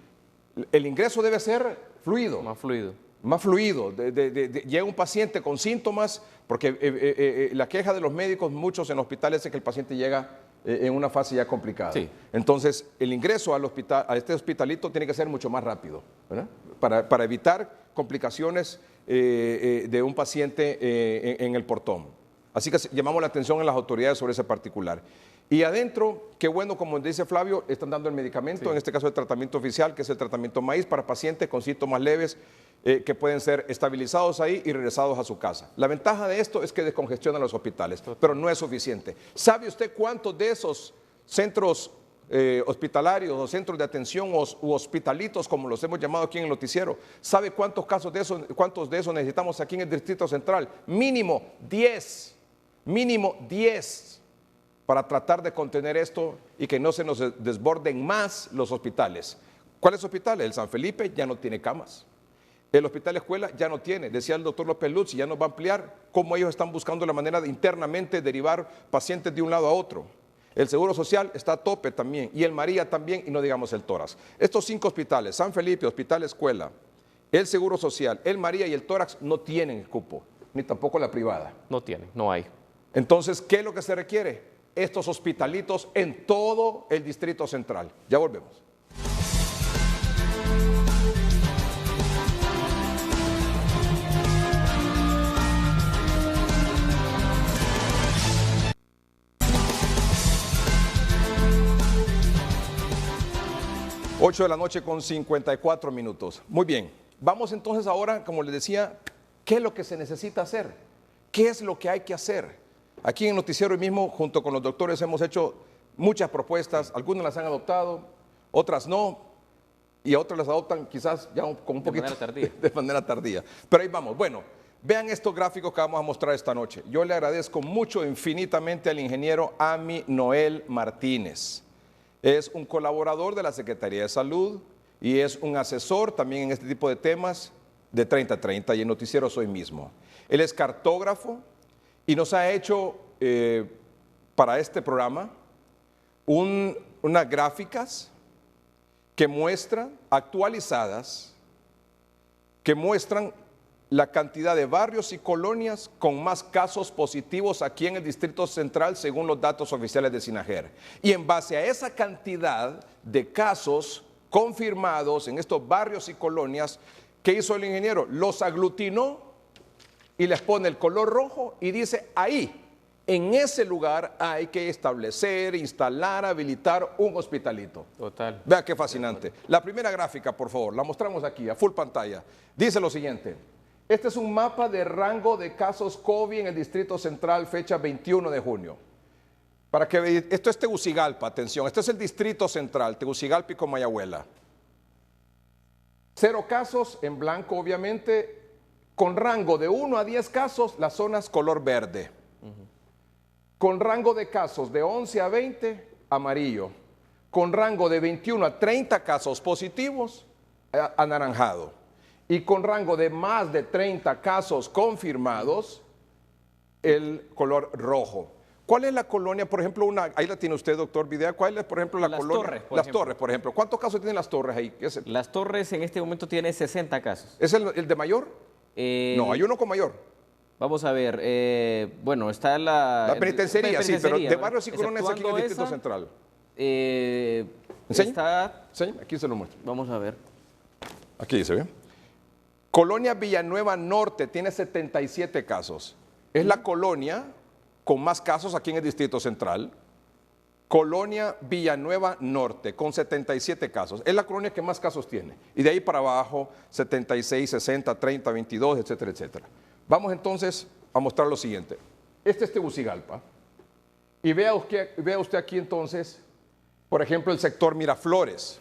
El ingreso debe ser fluido. Más fluido. Más fluido. Llega un paciente con síntomas, porque la queja de los médicos, muchos en hospitales, es que el paciente llega en una fase ya complicada. Sí. Entonces, el ingreso al hospital, a este hospitalito tiene que ser mucho más rápido, ¿verdad? Para evitar complicaciones de un paciente en el portón. Así que llamamos la atención a las autoridades sobre ese particular. Y adentro, qué bueno, como dice Flavio, están dando el medicamento, sí. En este caso el tratamiento oficial, que es el tratamiento maíz para pacientes con síntomas leves que pueden ser estabilizados ahí y regresados a su casa. La ventaja de esto es que descongestiona los hospitales, pero no es suficiente. ¿Sabe usted cuántos de esos centros hospitalarios o centros de atención u hospitalitos, como los hemos llamado aquí en el noticiero, sabe cuántos de esos necesitamos aquí en el Distrito Central? Mínimo 10, para tratar de contener esto y que no se nos desborden más los hospitales. ¿Cuáles hospitales? El San Felipe ya no tiene camas. El Hospital Escuela ya no tiene. Decía el doctor López Lutz, y ya nos va a ampliar cómo ellos están buscando la manera de internamente derivar pacientes de un lado a otro. El Seguro Social está a tope también, y el María también, y no digamos el Tórax. Estos 5 hospitales, San Felipe, Hospital Escuela, el Seguro Social, el María y el Tórax, no tienen cupo, ni tampoco la privada. No tienen, no hay. Entonces, ¿qué es lo que se requiere? Estos hospitalitos en todo el Distrito Central. Ya volvemos. Ocho de la noche con 54 minutos. Muy bien, vamos entonces ahora, como les decía, ¿qué es lo que se necesita hacer? ¿Qué es lo que hay que hacer? Aquí en el noticiero hoy mismo, junto con los doctores, hemos hecho muchas propuestas, algunas las han adoptado, otras no, y a otras las adoptan quizás ya con un poquito de manera tardía. Pero ahí vamos. Bueno, vean estos gráficos que vamos a mostrar esta noche. Yo le agradezco mucho, infinitamente, al ingeniero Ami Noel Martínez. Es un colaborador de la Secretaría de Salud y es un asesor también en este tipo de temas de 3030 y en Noticieros hoy mismo. Él es cartógrafo y nos ha hecho para este programa unas gráficas que muestran, actualizadas, que muestran la cantidad de barrios y colonias con más casos positivos aquí en el Distrito Central según los datos oficiales de Sinajer. Y en base a esa cantidad de casos confirmados en estos barrios y colonias, ¿qué hizo el ingeniero? Los aglutinó y les pone el color rojo y dice ahí, En ese lugar hay que establecer, instalar, habilitar un hospitalito. Total. Vea qué fascinante. La primera gráfica, por favor, la mostramos aquí, a full pantalla. Dice lo siguiente. Este es un mapa de rango de casos COVID en el Distrito Central, fecha 21 de junio. Para que vean, esto es Tegucigalpa, atención, este es el Distrito Central, Tegucigalpa y Comayagüela. 0 casos, en blanco obviamente, con rango de 1 a 10 casos, las zonas color verde. Con rango de casos de 11 a 20, amarillo. Con rango de 21 a 30 casos positivos, anaranjado. Y con rango de más de 30 casos confirmados, el color rojo. ¿Cuál es la colonia, por ejemplo, ahí la tiene usted, doctor Videa, cuál es, por ejemplo, la Las colonia? Torres, Las Torres, por ejemplo. ¿Cuántos casos tienen Las Torres ahí? Las Torres en este momento tiene 60 casos. ¿Es el de mayor? No, hay uno con mayor. Vamos a ver, bueno, está La penitenciaría, sí, pero de Barrios y Coronas aquí en el Distrito esa, Central. Está, Aquí se lo muestro. vamos a ver. Aquí dice, ¿ve? Colonia Villanueva Norte tiene 77 casos. Es la colonia con más casos aquí en el Distrito Central. Colonia Villanueva Norte, con 77 casos. Es la colonia que más casos tiene. Y de ahí para abajo, 76, 60, 30, 22, etcétera, etcétera. Vamos entonces a mostrar lo siguiente. Este es Tegucigalpa. Y vea usted aquí entonces, por ejemplo, el sector Miraflores.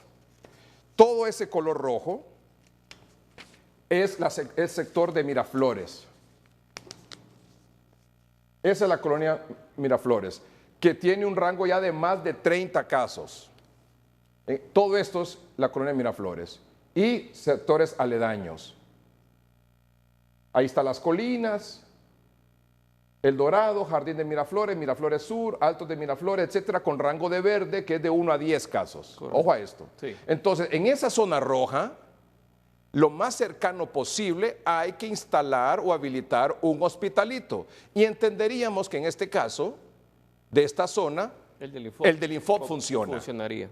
Todo ese color rojo es el sector de Miraflores. Esa es la colonia Miraflores, que tiene un rango ya de más de 30 casos. Todo esto es la colonia Miraflores y sectores aledaños. Ahí están Las Colinas, El Dorado, Jardín de Miraflores, Miraflores Sur, Altos de Miraflores, etcétera, con rango de verde que es de 1 a 10 casos. Correcto. Ojo a esto. Sí. Entonces, en esa zona roja, lo más cercano posible hay que instalar o habilitar un hospitalito. Y entenderíamos que en este caso, de esta zona, El del Infop funciona. Funcionaría.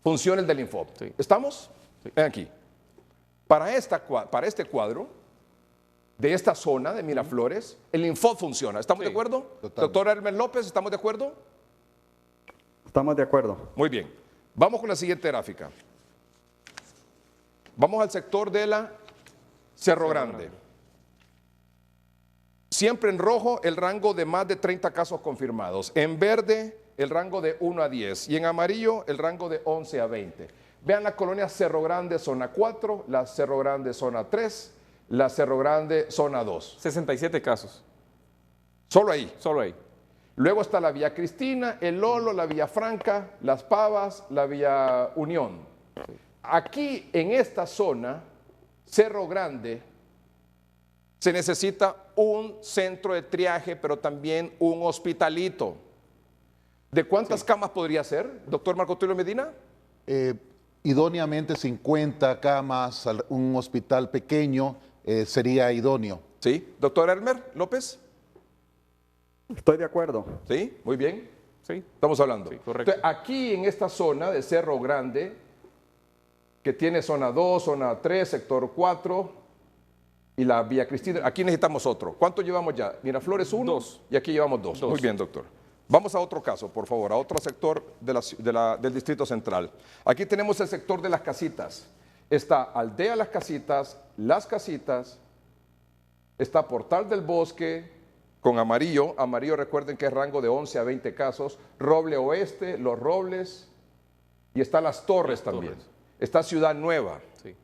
Funciona el del Infop. Sí. ¿Estamos? Sí. Ven aquí. Para este cuadro, de esta zona de Miraflores, el Infop funciona. ¿Estamos Sí. de acuerdo? Totalmente. Doctor Hermes López, ¿estamos de acuerdo? Estamos de acuerdo. Muy bien. Vamos con la siguiente gráfica. Vamos al sector de la Cerro Grande. Siempre en rojo el rango de más de 30 casos confirmados. En verde el rango de 1 a 10 y en amarillo el rango de 11 a 20. Vean la colonia Cerro Grande zona 4, la Cerro Grande zona 3, la Cerro Grande zona 2. 67 casos, Solo ahí. solo ahí. Luego está la Vía Cristina, el Lolo, la Vía Franca, Las Pavas, la Vía Unión. Aquí en esta zona, Cerro Grande, se necesita un centro de triaje, pero también un hospitalito. ¿De cuántas camas podría ser, doctor Marco Tulio Medina? Idóneamente 50 camas, un hospital pequeño sería idóneo. Sí. Doctor Elmer López. Estoy de acuerdo. Sí, muy bien. Sí. Estamos hablando. Sí, correcto. Entonces, aquí en esta zona de Cerro Grande, que tiene zona 2, zona 3, sector 4 y la Vía Cristina, aquí necesitamos otro. ¿Cuánto llevamos ya? Miraflores 1 Dos. y aquí llevamos 2. Dos. Muy bien, doctor. Vamos a otro caso, por favor, a otro sector del Distrito Central. Aquí tenemos el sector de las casitas. Está Aldea Las Casitas, está Portal del Bosque, con amarillo. Amarillo, recuerden que es rango de 11 a 20 casos. Roble Oeste, Los Robles, y está Las Torres también. Está Ciudad Nueva. Sí.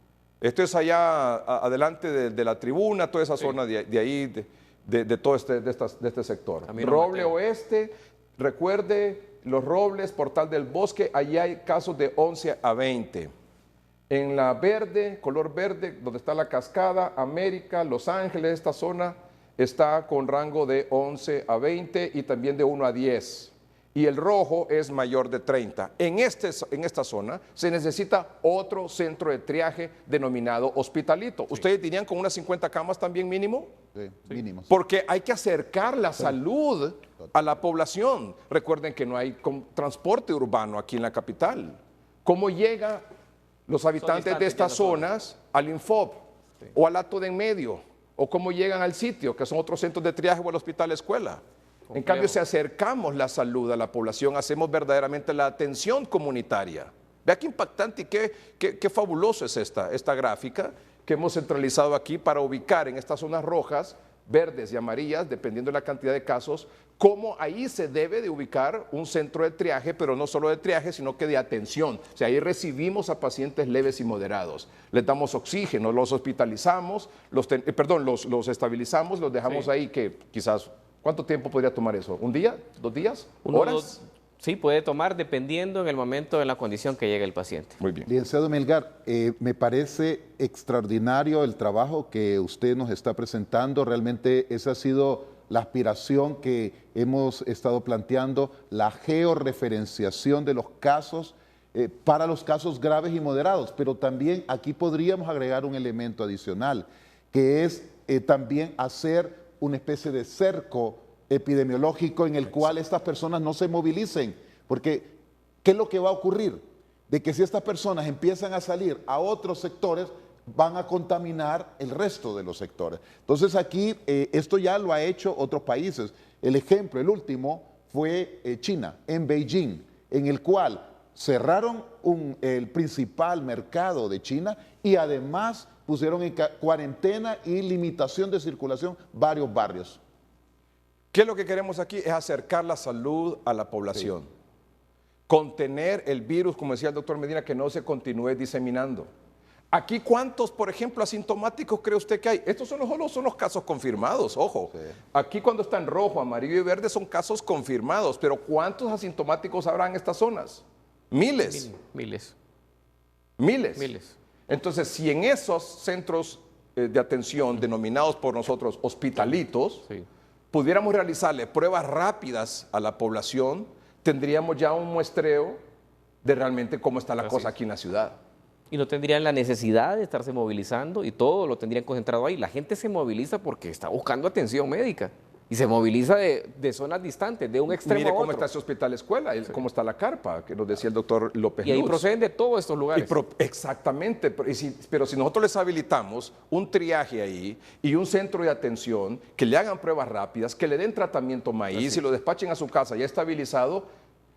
Esto es allá adelante de la tribuna, toda esa zona de ahí, de todo de este sector. Camino Roble Mateo. Oeste, recuerde, Los Robles, Portal del Bosque, allí hay casos de 11 a 20. En la verde, color verde, donde está la Cascada, América, Los Ángeles, esta zona está con rango de 11 a 20 y también de 1 a 10. Y el rojo es mayor de 30. En esta zona se necesita otro centro de triaje denominado hospitalito. Sí. ¿Ustedes dirían con unas 50 camas también mínimo? Sí, mínimos. Porque hay que acercar la salud a la población. Recuerden que no hay transporte urbano aquí en la capital. ¿Cómo llegan los habitantes de estas zonas al Infop o al Alto de en Medio? ¿O cómo llegan al sitio, que son otros centros de triaje o al hospital escuela? En cambio, si acercamos la salud a la población, hacemos verdaderamente la atención comunitaria. Vea qué impactante y qué fabuloso es esta gráfica que hemos centralizado aquí para ubicar en estas zonas rojas, verdes y amarillas, dependiendo de la cantidad de casos, cómo ahí se debe de ubicar un centro de triaje, pero no solo de triaje, sino que de atención. O sea, ahí recibimos a pacientes leves y moderados, les damos oxígeno, los hospitalizamos, los estabilizamos, los dejamos ahí, que quizás, ¿cuánto tiempo podría tomar eso? ¿Un día? ¿2 días? ¿Horas? Sí, puede tomar dependiendo en el momento, en la condición que llegue el paciente. Muy bien. Licenciado Melgar, me parece extraordinario el trabajo que usted nos está presentando. Realmente esa ha sido la aspiración que hemos estado planteando, la georreferenciación de los casos para los casos graves y moderados. Pero también aquí podríamos agregar un elemento adicional, que es también hacer una especie de cerco epidemiológico en el cual estas personas no se movilicen, porque ¿qué es lo que va a ocurrir? De que si estas personas empiezan a salir a otros sectores, van a contaminar el resto de los sectores. Entonces aquí esto ya lo ha hecho otros países. El ejemplo, el último, fue China, en Beijing, en el cual cerraron el principal mercado de China y además pusieron en cuarentena y limitación de circulación varios barrios. ¿Qué es lo que queremos aquí? Es acercar la salud a la población. Sí. Contener el virus, como decía el doctor Medina, que no se continúe diseminando. Aquí, ¿cuántos, por ejemplo, asintomáticos cree usted que hay? Estos solo son los casos confirmados, ojo. Sí. Aquí cuando está en rojo, amarillo y verde son casos confirmados, pero ¿cuántos asintomáticos habrá en estas zonas? Miles. Miles. Miles. Miles. Entonces, si en esos centros de atención, denominados por nosotros hospitalitos, sí, pudiéramos realizarle pruebas rápidas a la población, tendríamos ya un muestreo de realmente cómo está la cosa aquí en la ciudad. Y no tendrían la necesidad de estarse movilizando y todo lo tendrían concentrado ahí. La gente se moviliza porque está buscando atención médica y se moviliza de zonas distantes, de un extremo a otro. Mire cómo está ese hospital escuela, sí, cómo está la carpa, que nos decía el doctor López Y ahí Luz. proceden de todos estos lugares. Exactamente, pero si nosotros les habilitamos un triaje ahí y un centro de atención, que le hagan pruebas rápidas, que le den tratamiento maíz y lo despachen a su casa ya estabilizado,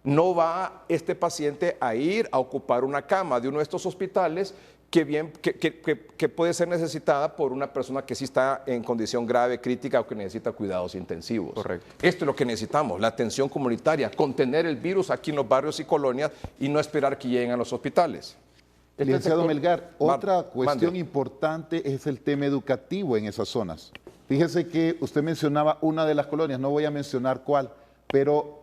no va este paciente a ir a ocupar una cama de uno de estos hospitales que puede ser necesitada por una persona que sí está en condición grave, crítica o que necesita cuidados intensivos. Correcto. Esto es lo que necesitamos, la atención comunitaria, contener el virus aquí en los barrios y colonias y no esperar que lleguen a los hospitales. Licenciado Melgar, otra cuestión importante es el tema educativo en esas zonas. Fíjese que usted mencionaba una de las colonias, no voy a mencionar cuál, pero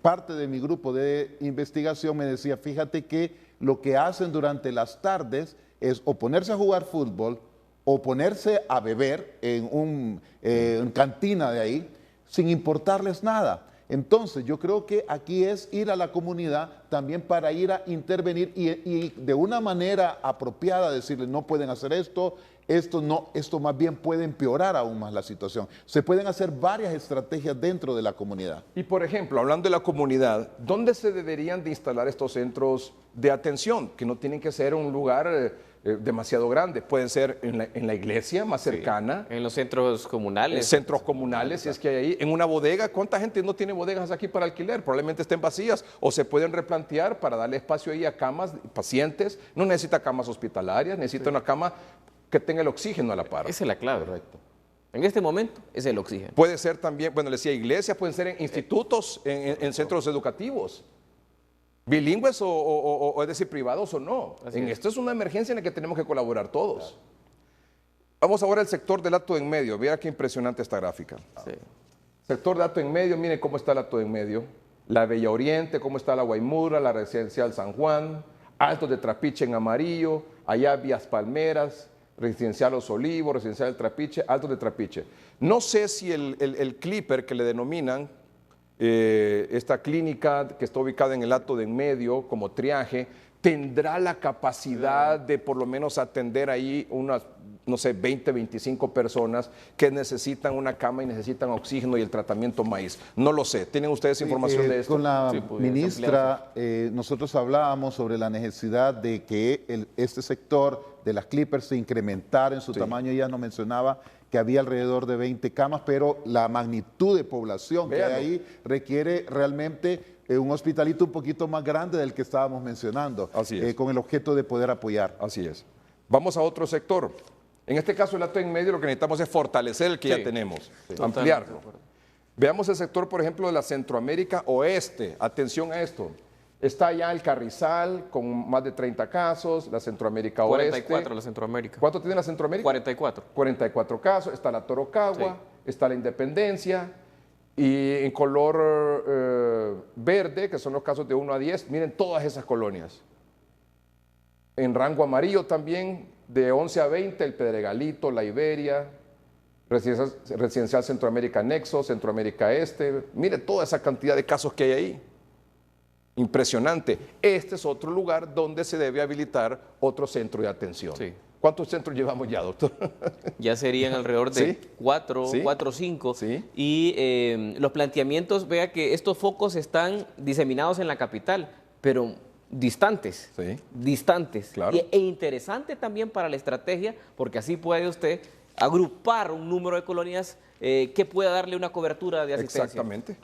parte de mi grupo de investigación me decía, fíjate que lo que hacen durante las tardes es o ponerse a jugar fútbol o ponerse a beber en una cantina de ahí sin importarles nada. Entonces yo creo que aquí es ir a la comunidad también para ir a intervenir y de una manera apropiada decirles no pueden hacer esto, esto más bien puede empeorar aún más la situación. Se pueden hacer varias estrategias dentro de la comunidad. Y por ejemplo, hablando de la comunidad, ¿dónde se deberían de instalar estos centros de atención? Que no tienen que ser un lugar demasiado grande, pueden ser en la iglesia más cercana. Sí, en los centros comunales. En centros comunales, si es que hay ahí. En una bodega, ¿cuánta gente no tiene bodegas aquí para alquiler? Probablemente estén vacías o se pueden replantear para darle espacio ahí a camas, pacientes. No necesita camas hospitalarias, necesita una cama que tenga el oxígeno a la par. Esa es la clave. Correcto. En este momento es el oxígeno. Puede ser también, bueno, le decía iglesias, pueden ser en institutos, en centros educativos, bilingües o es decir, privados o no. Esto es una emergencia en la que tenemos que colaborar todos. Claro. Vamos ahora al sector del Hato en Medio. Vea qué impresionante esta gráfica. Sí. Sector de Hato en Medio, miren cómo está el Hato en Medio. La Bella Oriente, cómo está la Guaymura, la Residencial San Juan, Altos de Trapiche en amarillo, allá Vías Palmeras, Residencial Los Olivos, Residencial del Trapiche, Altos de Trapiche. No sé si el Clipper que le denominan, esta clínica que está ubicada en el Hato de en Medio como triaje, tendrá la capacidad de por lo menos atender ahí unas, no sé, 20, 25 personas que necesitan una cama y necesitan oxígeno y el tratamiento maíz. No lo sé. ¿Tienen ustedes información de esto? Con la ministra nosotros hablábamos sobre la necesidad de que este sector de las Clippers se incrementara en su tamaño. Ella nos mencionaba que había alrededor de 20 camas, pero la magnitud de población que hay ahí requiere realmente un hospitalito un poquito más grande del que estábamos mencionando, Así es. con el objeto de poder apoyar. Así es. Vamos a otro sector. En este caso, el acto en medio, lo que necesitamos es fortalecer el que ya tenemos, ampliarlo. Veamos el sector, por ejemplo, de la Centroamérica Oeste. Atención a esto. Está ya el Carrizal con más de 30 casos, la Centroamérica Oeste. 44 la Centroamérica. ¿Cuánto tiene la Centroamérica? 44. 44 casos. Está la Torocagua, está la Independencia. Y en color verde, que son los casos de 1 a 10, miren todas esas colonias. En rango amarillo también, de 11 a 20, el Pedregalito, la Iberia, Residencial Centroamérica Nexo, Centroamérica Este. Mire toda esa cantidad de casos que hay ahí. Impresionante. Este es otro lugar donde se debe habilitar otro centro de atención. Sí. ¿Cuántos centros llevamos ya, doctor? Ya serían alrededor de ¿Sí? 4 ¿Sí? o 5. Sí. Y los planteamientos, vea que estos focos están diseminados en la capital, pero distantes. Sí. Distantes. Claro. E interesante también para la estrategia, porque así puede usted agrupar un número de colonias que pueda darle una cobertura de asistencia. Exactamente.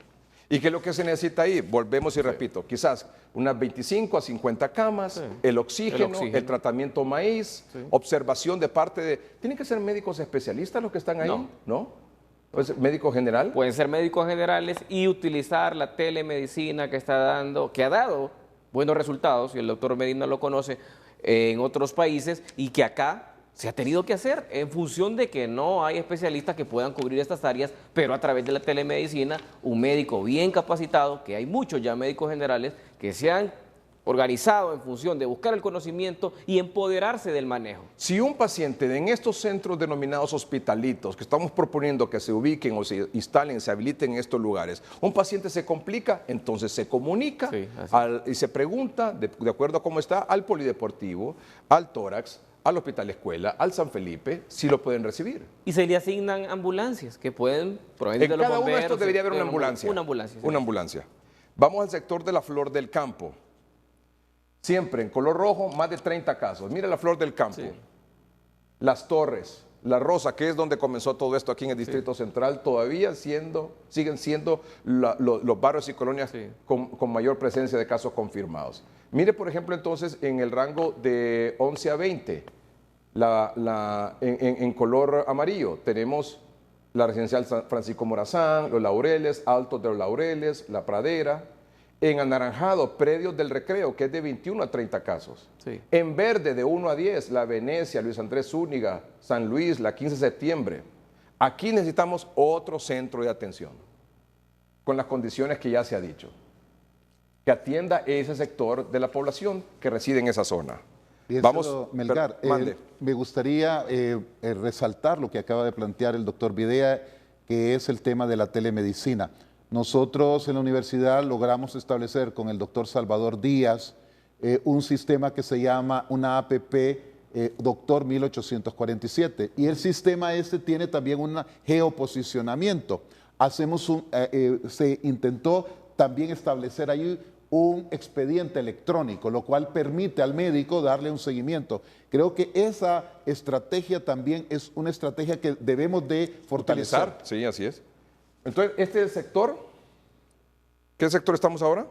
¿Y qué es lo que se necesita ahí? Volvemos y repito, quizás unas 25 a 50 camas, el oxígeno, el tratamiento maíz, observación de parte de... ¿Tienen que ser médicos especialistas los que están ahí? ¿No? Pues, ¿médico general? Pueden ser médicos generales y utilizar la telemedicina que ha dado buenos resultados, y el doctor Medina lo conoce, en otros países, y que acá se ha tenido que hacer en función de que no hay especialistas que puedan cubrir estas áreas, pero a través de la telemedicina, un médico bien capacitado, que hay muchos ya médicos generales que se han organizado en función de buscar el conocimiento y empoderarse del manejo. Si un paciente en estos centros denominados hospitalitos, que estamos proponiendo que se ubiquen o se instalen, se habiliten en estos lugares, un paciente se complica, entonces se comunica y se pregunta, de acuerdo a cómo está, al polideportivo, al tórax, al Hospital Escuela, al San Felipe, si lo pueden recibir. Y se le asignan ambulancias que pueden provenir de En los cada uno de bomberos. estos debería haber una ambulancia. Una ambulancia. Sí. Una ambulancia. Vamos al sector de la Flor del Campo. Siempre en color rojo, más de 30 casos. Mira la Flor del Campo. Sí. Las Torres, La Rosa, que es donde comenzó todo esto aquí en el Distrito Central, todavía siguen siendo los barrios y colonias con mayor presencia de casos confirmados. Mire, por ejemplo, entonces, en el rango de 11 a 20, en color amarillo, tenemos la Residencial San Francisco Morazán, Los Laureles, Altos de los Laureles, La Pradera. En anaranjado, Predios del Recreo, que es de 21 a 30 casos. Sí. En verde, de 1 a 10, La Venecia, Luis Andrés Zúñiga, San Luis, la 15 de septiembre. Aquí necesitamos otro centro de atención, con las condiciones que ya se ha dicho, que atienda ese sector de la población que reside en esa zona. Vamos, Melgar, me gustaría resaltar lo que acaba de plantear el doctor Videa, que es el tema de la telemedicina. Nosotros en la universidad logramos establecer con el doctor Salvador Díaz un sistema que se llama una APP Doctor 1847, y el sistema este tiene también un geoposicionamiento. Se intentó también establecer ahí un expediente electrónico, lo cual permite al médico darle un seguimiento. Creo que esa estrategia también es una estrategia que debemos de fortalecer. Utilizar. Sí, así es. Entonces, este es el sector. ¿Qué sector estamos ahora?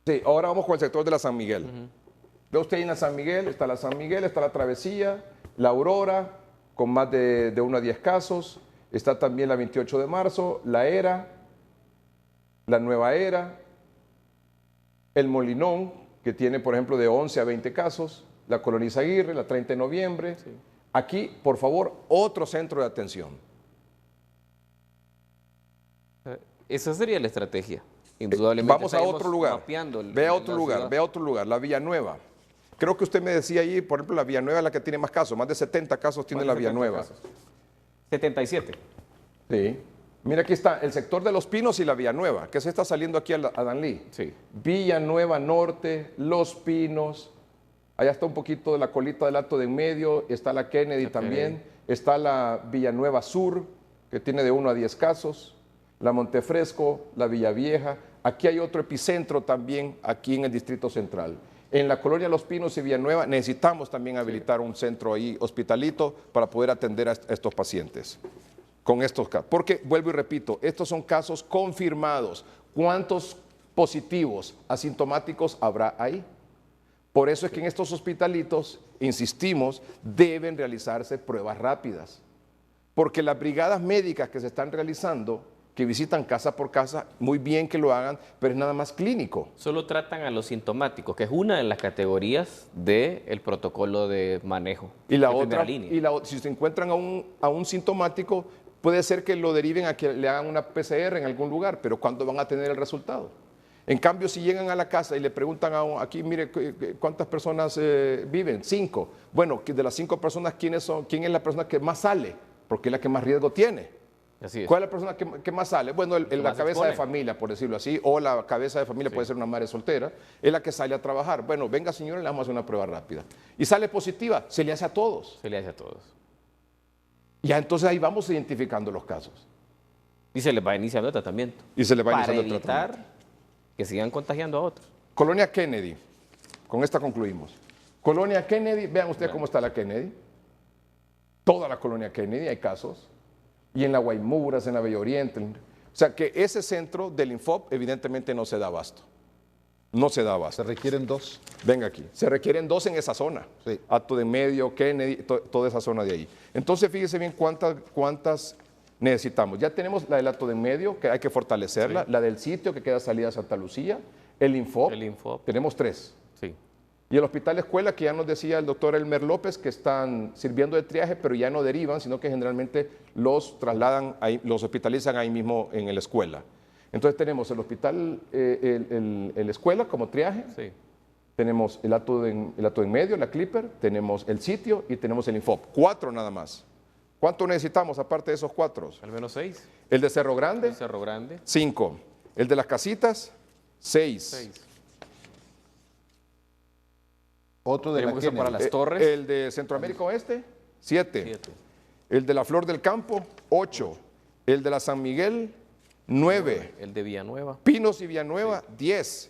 Sí, ahora vamos con el sector de la San Miguel. Ve usted ahí en la San Miguel, está la Travesía, la Aurora, con más de 1 a 10 casos. Está también la 28 de marzo, la Era, la Nueva Era, el Molinón, que tiene, por ejemplo, de 11 a 20 casos, la Colonia Izaguirre, la 30 de noviembre. Sí. Aquí, por favor, otro centro de atención. Esa sería la estrategia, indudablemente. Vamos a otro lugar. Ve a otro lugar, la Villanueva. Creo que usted me decía ahí, por ejemplo, la Villanueva es la que tiene más casos, más de 70 casos tiene la Villanueva. 77. Sí. Mira, aquí está el sector de Los Pinos y la Villanueva, que se está saliendo aquí a Danlí. Sí. Villanueva Norte, Los Pinos, allá está un poquito de la colita del Alto de en medio, está la Kennedy también, está la Villanueva Sur, que tiene de 1 a 10 casos. La Montefresco, la Villavieja. Aquí hay otro epicentro también, aquí en el Distrito Central. En la colonia Los Pinos y Villanueva necesitamos también habilitar un centro ahí, hospitalito, para poder atender a estos pacientes con estos casos. Porque, vuelvo y repito, estos son casos confirmados. ¿Cuántos positivos asintomáticos habrá ahí? Por eso es que en estos hospitalitos, insistimos, deben realizarse pruebas rápidas. Porque las brigadas médicas que se están realizando, que visitan casa por casa, muy bien que lo hagan, pero es nada más clínico. Solo tratan a los sintomáticos, que es una de las categorías del protocolo de manejo. Y la de primera otra, línea. si se encuentran a un sintomático, puede ser que lo deriven a que le hagan una PCR en algún lugar, pero ¿cuándo van a tener el resultado? En cambio, si llegan a la casa y le preguntan aquí, mire, ¿cuántas personas viven? 5. Bueno, de las 5 personas, ¿quién es la persona que más sale? Porque es la que más riesgo tiene. Así es. ¿Cuál es la persona que más sale? Bueno, la cabeza de familia, por decirlo así, o la cabeza de familia puede ser una madre soltera, es la que sale a trabajar. Bueno, venga señora, le vamos a hacer una prueba rápida. Y sale positiva, se le hace a todos. Se le hace a todos. Ya entonces ahí vamos identificando los casos. Y se les va iniciando el tratamiento. Y se les va para iniciando el evitar tratamiento. que sigan contagiando a otros. Colonia Kennedy, con esta concluimos. Colonia Kennedy, vean ustedes cómo está la Kennedy. Toda la colonia Kennedy hay casos. Y en la Guaymuras, en la Bella Oriente. O sea que ese centro del Infop evidentemente no se da abasto. No se da abasto. Se requieren 2. Venga aquí. Se requieren 2 en esa zona. Sí. Alto de Medio, Kennedy, toda esa zona de ahí. Entonces fíjese bien cuántas necesitamos. Ya tenemos la del Alto de Medio, que hay que fortalecerla. Sí. La del sitio, que queda salida a Santa Lucía. El Infop. Tenemos 3. Sí. Y el Hospital Escuela, que ya nos decía el doctor Elmer López, que están sirviendo de triaje, pero ya no derivan, sino que generalmente los trasladan, ahí, los hospitalizan ahí mismo en la escuela. Entonces tenemos el hospital, el escuela como triaje, sí. Tenemos el acto en medio, la Clipper, tenemos el sitio y tenemos el Infop. 4 nada más. ¿Cuánto necesitamos aparte de esos 4? Al menos 6. El de Cerro Grande. El Cerro Grande. 5. El de las Casitas, 6. Otro de la Kennedy. Para las Torres. El de Centroamérica Oeste, 7. El de la Flor del Campo, 8. El de la San Miguel, 9. El de Villanueva. Pinos y Villanueva, 10.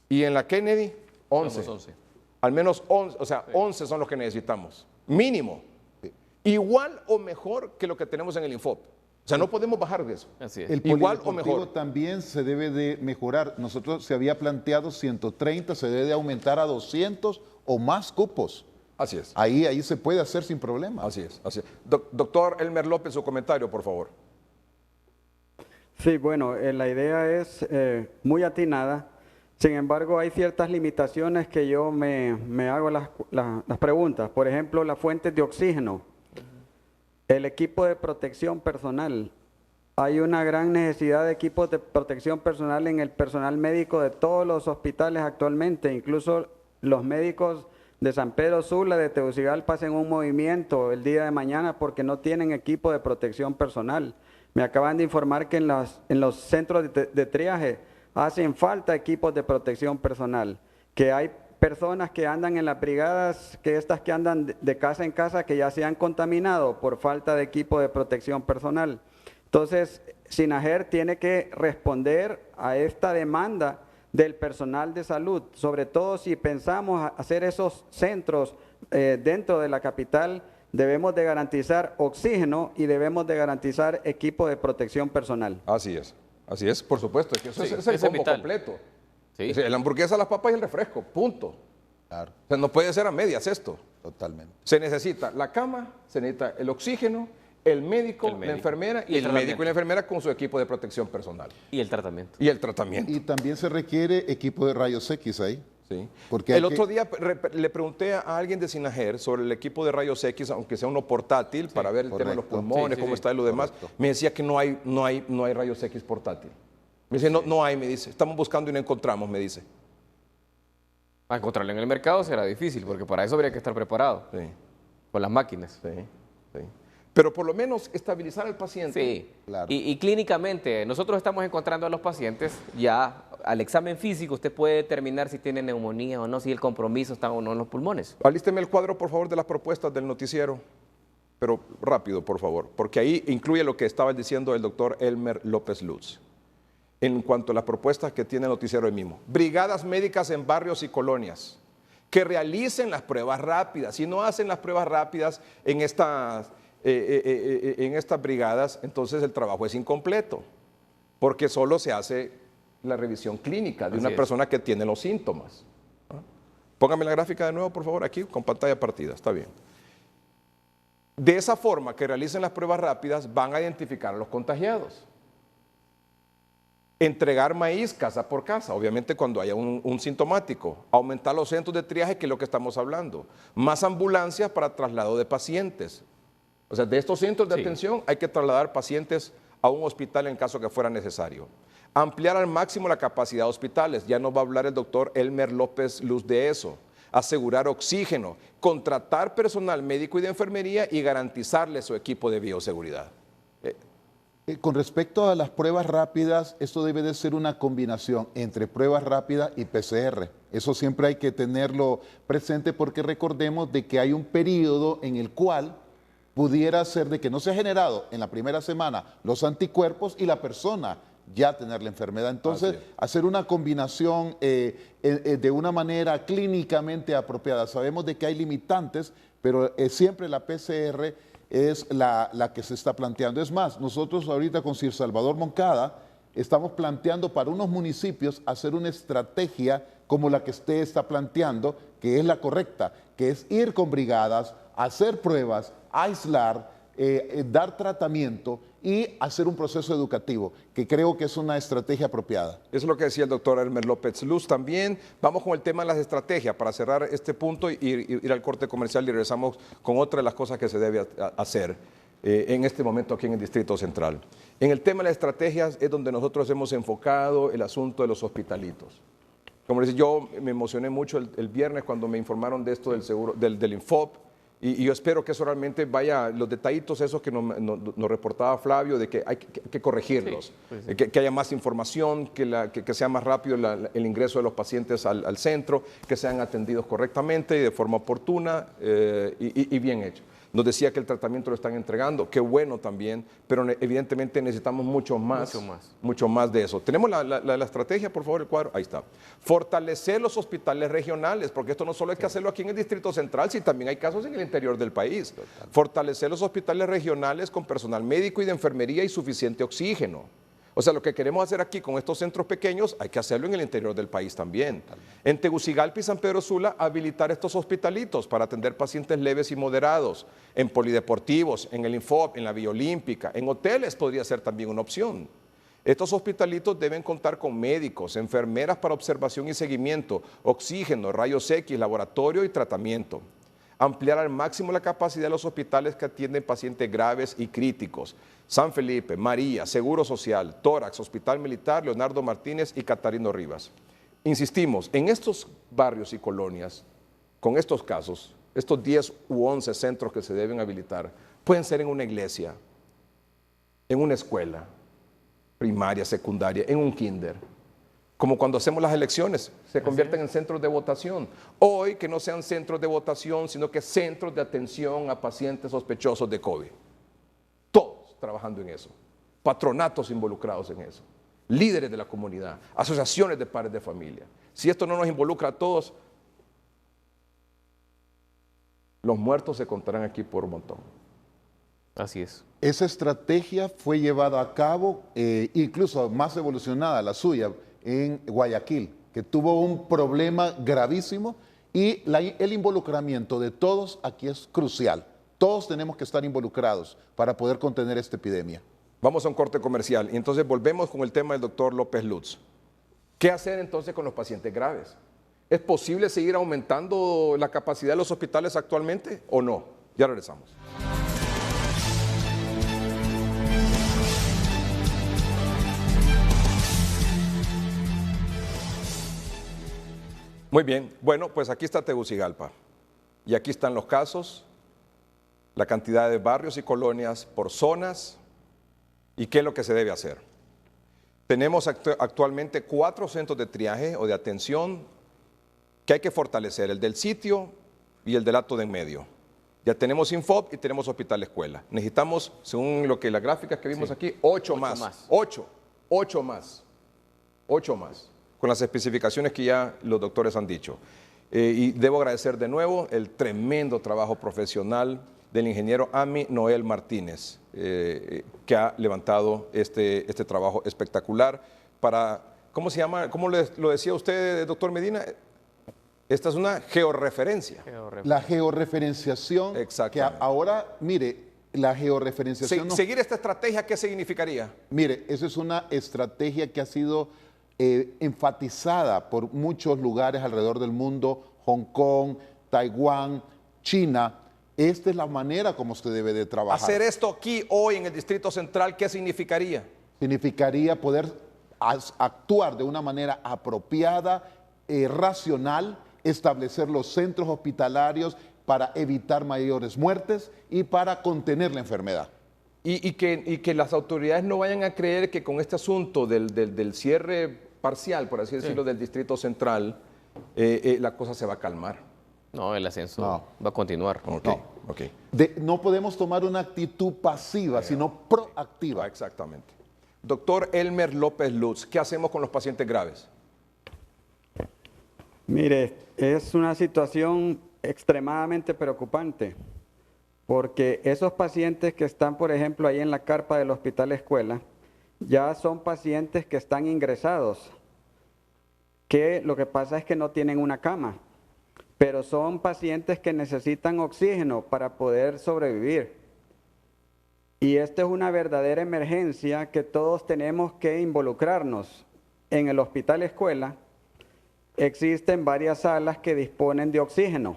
Y en la Kennedy, 11. 11. Al menos 11, o sea, 11 son los que necesitamos. Mínimo. Igual o mejor que lo que tenemos en el Infop. O sea, no podemos bajar de eso. Así es. El Igual o polideportivo mejor. también se debe de mejorar. Nosotros se había planteado 130, se debe de aumentar a 200 o más cupos. Así es. Ahí se puede hacer sin problema. Así es. Así es. Doctor Elmer López, su comentario, por favor. Sí, bueno, la idea es muy atinada. Sin embargo, hay ciertas limitaciones que yo me hago las preguntas. Por ejemplo, las fuentes de oxígeno. El equipo de protección personal. Hay una gran necesidad de equipos de protección personal en el personal médico de todos los hospitales actualmente. Incluso los médicos de San Pedro Sula, de Tegucigalpa, hacen un movimiento el día de mañana porque no tienen equipo de protección personal. Me acaban de informar que en los centros de triaje hacen falta equipos de protección personal, que hay personas que andan en las brigadas, que andan de casa en casa, que ya se han contaminado por falta de equipo de protección personal. Entonces, SINAGER tiene que responder a esta demanda del personal de salud, sobre todo si pensamos hacer esos centros dentro de la capital. Debemos de garantizar oxígeno y debemos de garantizar equipo de protección personal. Así es, por supuesto. Es que eso es el ese es combo vital. completo. Sí. La hamburguesa, las papas y el refresco, punto. Claro, O sea, no puede ser a medias esto. totalmente. Se necesita la cama, se necesita el oxígeno, el médico, la enfermera y el médico y la enfermera con su equipo de protección personal. Y el tratamiento. Y el tratamiento. Y también se requiere equipo de rayos X ahí. Sí. Porque El otro día le pregunté a alguien de SINAGER sobre el equipo de rayos X, aunque sea uno portátil, para ver el tema de los correcto. pulmones, cómo está y lo demás. Me decía que no hay rayos X portátil. Me dice, no hay, me dice. Estamos buscando y no encontramos, me dice. A encontrarlo en el mercado será difícil, porque para eso habría que estar preparado. Sí, Con las máquinas. sí. Pero por lo menos estabilizar al paciente. Sí, Claro. y clínicamente, nosotros estamos encontrando a los pacientes ya al examen físico, usted puede determinar si tiene neumonía o no, si el compromiso está o no en los pulmones. Alísteme el cuadro, por favor, de las propuestas del noticiero, pero rápido, por favor, porque ahí incluye lo que estaba diciendo el doctor Elmer López Lutz. En cuanto a las propuestas que tiene el noticiero hoy mismo. Brigadas médicas en barrios y colonias. que realicen las pruebas rápidas. Si no hacen las pruebas rápidas en estas brigadas, entonces el trabajo es incompleto, porque solo se hace la revisión clínica de una persona que tiene los síntomas. Póngame la gráfica de nuevo, por favor, aquí con pantalla partida, está bien. De esa forma que realicen las pruebas rápidas, van a identificar a los contagiados. Entregar maíz casa por casa, obviamente cuando haya un sintomático. Aumentar los centros de triaje, que es lo que estamos hablando. Más ambulancias para traslado de pacientes. O sea, de estos centros de atención hay que trasladar pacientes a un hospital en caso que fuera necesario. Ampliar al máximo la capacidad de hospitales. Ya nos va a hablar el doctor Elmer López Luz de eso. Asegurar oxígeno, contratar personal médico y de enfermería y garantizarle su equipo de bioseguridad. Con respecto a las pruebas rápidas, esto debe de ser una combinación entre pruebas rápidas y PCR. Eso siempre hay que tenerlo presente porque recordemos de que hay un periodo en el cual pudiera ser de que no se ha generado en la primera semana los anticuerpos y la persona ya tener la enfermedad. Entonces, hacer una combinación de una manera clínicamente apropiada. Sabemos de que hay limitantes, pero siempre la PCR es la que se está planteando. Es más, nosotros ahorita con Sir Salvador Moncada estamos planteando para unos municipios hacer una estrategia como la que usted está planteando, que es la correcta, que es ir con brigadas, hacer pruebas, aislar, dar tratamiento y hacer un proceso educativo, que creo que es una estrategia apropiada. Eso es lo que decía el doctor Elmer López Luz también. Vamos con el tema de las estrategias para cerrar este punto y ir al corte comercial y regresamos con otra de las cosas que se debe hacer en este momento aquí en el Distrito Central. En el tema de las estrategias es donde nosotros hemos enfocado el asunto de los hospitalitos. Como les decía, yo me emocioné mucho el viernes cuando me informaron de esto del seguro, del Infop. Y yo espero que eso realmente vaya, los detallitos esos que nos reportaba Flavio, de que hay que corregirlos, que haya más información, que sea más rápido el ingreso de los pacientes al centro, que sean atendidos correctamente y de forma oportuna y bien hecho. Nos decía que el tratamiento lo están entregando, qué bueno también, pero evidentemente necesitamos mucho más de eso. ¿Tenemos la estrategia, por favor, el cuadro? Ahí está. Fortalecer los hospitales regionales, porque esto no solo hay que hacerlo aquí en el Distrito Central, sino también hay casos en el interior del país. Fortalecer los hospitales regionales con personal médico y de enfermería y suficiente oxígeno. O sea, lo que queremos hacer aquí con estos centros pequeños, hay que hacerlo en el interior del país también. En Tegucigalpa y San Pedro Sula, habilitar estos hospitalitos para atender pacientes leves y moderados. En polideportivos, en el Infop, en la Vía Olímpica, en hoteles podría ser también una opción. Estos hospitalitos deben contar con médicos, enfermeras para observación y seguimiento, oxígeno, rayos X, laboratorio y tratamiento. Ampliar al máximo la capacidad de los hospitales que atienden pacientes graves y críticos. San Felipe, María, Seguro Social, Tórax, Hospital Militar, Leonardo Martínez y Catarino Rivas. Insistimos, en estos barrios y colonias, con estos casos, estos 10 u 11 centros que se deben habilitar, pueden ser en una iglesia, en una escuela, primaria, secundaria, en un kinder. Como cuando hacemos las elecciones, se convierten en centros de votación. Hoy que no sean centros de votación, sino que centros de atención a pacientes sospechosos de COVID. Todos trabajando en eso. Patronatos involucrados en eso. Líderes de la comunidad, asociaciones de padres de familia. Si esto no nos involucra a todos, los muertos se contarán aquí por un montón. Así es. Esa estrategia fue llevada a cabo, incluso más evolucionada la suya, en Guayaquil, que tuvo un problema gravísimo y el involucramiento de todos aquí es crucial. Todos tenemos que estar involucrados para poder contener esta epidemia. Vamos a un corte comercial y entonces volvemos con el tema del doctor López Lutz. ¿Qué hacer entonces con los pacientes graves? ¿Es posible seguir aumentando la capacidad de los hospitales actualmente o no? Ya regresamos. Muy bien, bueno, pues aquí está Tegucigalpa y aquí están los casos, la cantidad de barrios y colonias por zonas y qué es lo que se debe hacer. Tenemos actualmente 4 centros de triaje o de atención que hay que fortalecer, el del sitio y el del acto de en medio. Ya tenemos Infop y tenemos Hospital Escuela. Necesitamos, según lo que las gráficas que vimos aquí, 8 más. 8 más. Con las especificaciones que ya los doctores han dicho. Y debo agradecer de nuevo el tremendo trabajo profesional del ingeniero Ami Noel Martínez, que ha levantado este trabajo espectacular para, ¿cómo se llama? ¿Cómo lo decía usted, doctor Medina? Esta es una georreferencia. La georreferenciación, que ahora, mire, la georreferenciación... Seguir esta estrategia, ¿qué significaría? Mire, esa es una estrategia que ha sido enfatizada por muchos lugares alrededor del mundo, Hong Kong, Taiwán, China. Esta es la manera como usted debe de trabajar. Hacer esto aquí, hoy, en el Distrito Central, ¿qué significaría? Significaría poder actuar de una manera apropiada, racional, establecer los centros hospitalarios para evitar mayores muertes y para contener la enfermedad. Y que las autoridades no vayan a creer que con este asunto del cierre parcial, por así decirlo, del Distrito Central, la cosa se va a calmar. No, el ascenso va a continuar. No podemos tomar una actitud pasiva, sino proactiva. Exactamente. Doctor Elmer López Lutz, ¿qué hacemos con los pacientes graves? Mire, es una situación extremadamente preocupante, porque esos pacientes que están, por ejemplo, ahí en la carpa del Hospital Escuela, ya son pacientes que están ingresados, que lo que pasa es que no tienen una cama, pero son pacientes que necesitan oxígeno para poder sobrevivir. Y esta es una verdadera emergencia que todos tenemos que involucrarnos. En el Hospital Escuela existen varias salas que disponen de oxígeno.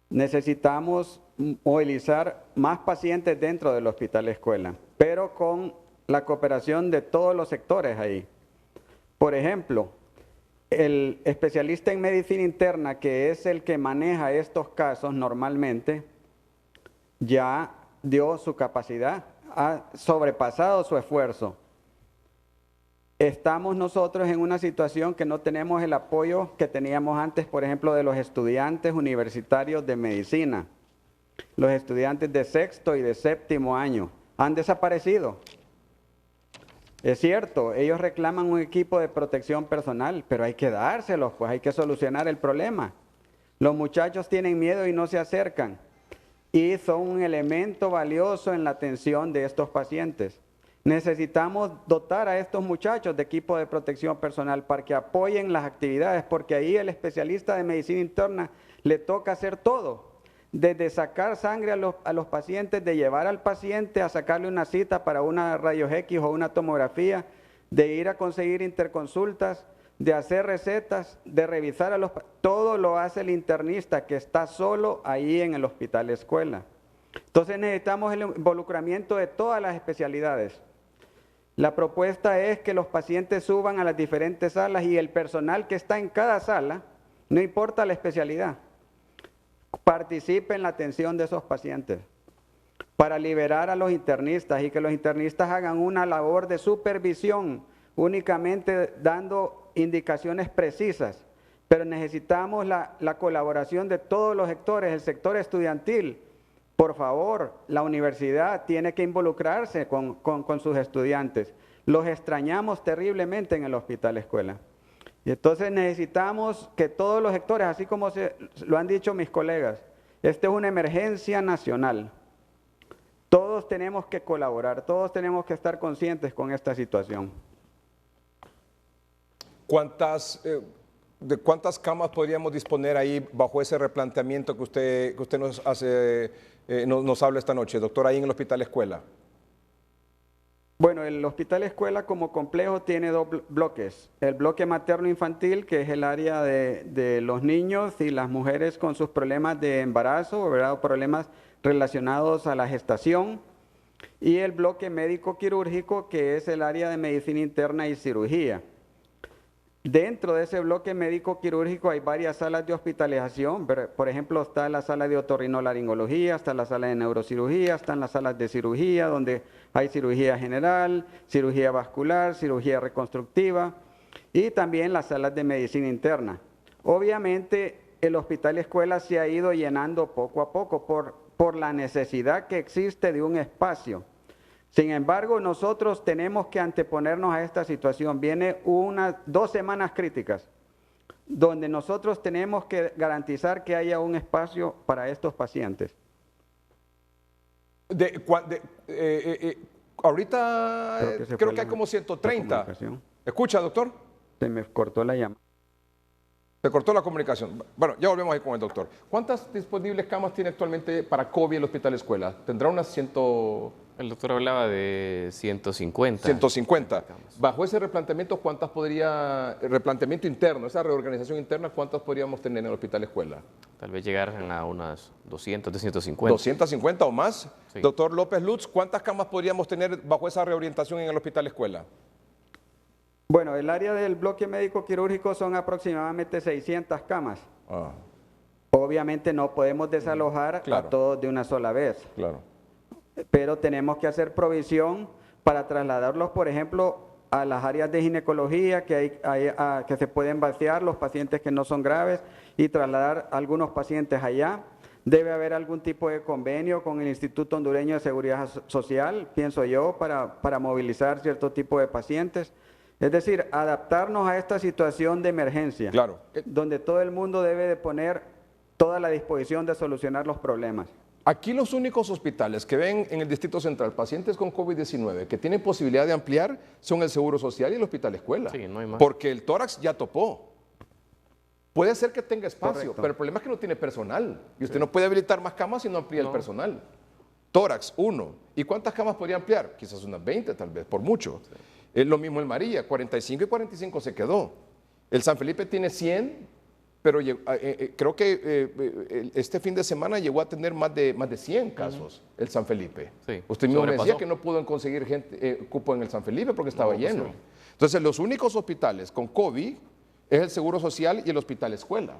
Necesitamos movilizar más pacientes dentro del Hospital Escuela, pero con la cooperación de todos los sectores ahí. Por ejemplo, el especialista en medicina interna, que es el que maneja estos casos normalmente, ya dio su capacidad, ha sobrepasado su esfuerzo. Estamos nosotros en una situación que no tenemos el apoyo que teníamos antes, por ejemplo, de los estudiantes universitarios de medicina. Los estudiantes de sexto y de séptimo año han desaparecido. Es cierto, ellos reclaman un equipo de protección personal, pero hay que dárselos, pues hay que solucionar el problema. Los muchachos tienen miedo y no se acercan, y son un elemento valioso en la atención de estos pacientes. Necesitamos dotar a estos muchachos de equipo de protección personal para que apoyen las actividades, porque ahí el especialista de medicina interna le toca hacer todo, desde sacar sangre a los pacientes, de llevar al paciente a sacarle una cita para una rayos X o una tomografía, de ir a conseguir interconsultas, de hacer recetas, de revisar a los... Todo lo hace el internista que está solo ahí en el Hospital Escuela. Entonces necesitamos el involucramiento de todas las especialidades. La propuesta es que los pacientes suban a las diferentes salas y el personal que está en cada sala, no importa la especialidad, participe en la atención de esos pacientes para liberar a los internistas y que los internistas hagan una labor de supervisión, únicamente dando indicaciones precisas. Pero necesitamos la colaboración de todos los sectores, el sector estudiantil. Por favor, la universidad tiene que involucrarse con sus estudiantes. Los extrañamos terriblemente en el Hospital Escuela. Y entonces necesitamos que todos los sectores, así como lo han dicho mis colegas, esta es una emergencia nacional. Todos tenemos que colaborar, todos tenemos que estar conscientes con esta situación. ¿De cuántas camas podríamos disponer ahí bajo ese replanteamiento que usted nos habla esta noche, doctor, ahí en el Hospital Escuela? Bueno, el Hospital Escuela como complejo tiene dos bloques. El bloque materno-infantil, que es el área de los niños y las mujeres con sus problemas de embarazo, ¿verdad? Problemas relacionados a la gestación. Y el bloque médico-quirúrgico, que es el área de medicina interna y cirugía. Dentro de ese bloque médico-quirúrgico hay varias salas de hospitalización. Por ejemplo, está la sala de otorrinolaringología, está la sala de neurocirugía, están las salas de cirugía, donde hay cirugía general, cirugía vascular, cirugía reconstructiva, y también las salas de medicina interna. Obviamente, el Hospital Escuela se ha ido llenando poco a poco por la necesidad que existe de un espacio. Sin embargo, nosotros tenemos que anteponernos a esta situación. Viene 2 semanas críticas, donde nosotros tenemos que garantizar que haya un espacio para estos pacientes. Ahorita creo que hay como 130. ¿Escucha, doctor? Se me cortó la llamada. Se cortó la comunicación. Bueno, ya volvemos ahí con el doctor. ¿Cuántas disponibles camas tiene actualmente para COVID el Hospital Escuela? ¿Tendrá unas 100? El doctor hablaba de 150. 150. Bajo ese replanteamiento, ¿cuántas podría, replanteamiento interno, esa reorganización interna, cuántas podríamos tener en el Hospital Escuela? Tal vez llegaran a unas 200, 250. 250 o más. Sí. Doctor López Lutz, ¿cuántas camas podríamos tener bajo esa reorientación en el Hospital Escuela? Bueno, el área del bloque médico quirúrgico son aproximadamente 600 camas. Obviamente no podemos desalojar a todos de una sola vez. Claro. Pero tenemos que hacer provisión para trasladarlos, por ejemplo, a las áreas de ginecología que se pueden vaciar los pacientes que no son graves y trasladar algunos pacientes allá. Debe haber algún tipo de convenio con el Instituto Hondureño de Seguridad Social, pienso yo, para movilizar cierto tipo de pacientes. Es decir, adaptarnos a esta situación de emergencia, donde todo el mundo debe de poner toda la disposición de solucionar los problemas. Aquí los únicos hospitales que ven en el Distrito Central pacientes con COVID-19 que tienen posibilidad de ampliar son el Seguro Social y el Hospital Escuela. Sí, no hay más. Porque el tórax ya topó. Puede ser que tenga espacio, Correcto. pero el problema es que no tiene personal. Y usted no puede habilitar más camas si no amplía el personal. Tórax, 1. ¿Y cuántas camas podría ampliar? Quizás unas 20 tal vez, por mucho. Es lo mismo el María, 45 y 45 se quedó. El San Felipe tiene 100, pero creo que este fin de semana llegó a tener más de 100 casos, el San Felipe. Sí, usted mismo me decía que no pudo conseguir cupo en el San Felipe porque estaba lleno. Entonces, los únicos hospitales con COVID es el Seguro Social y el Hospital Escuela.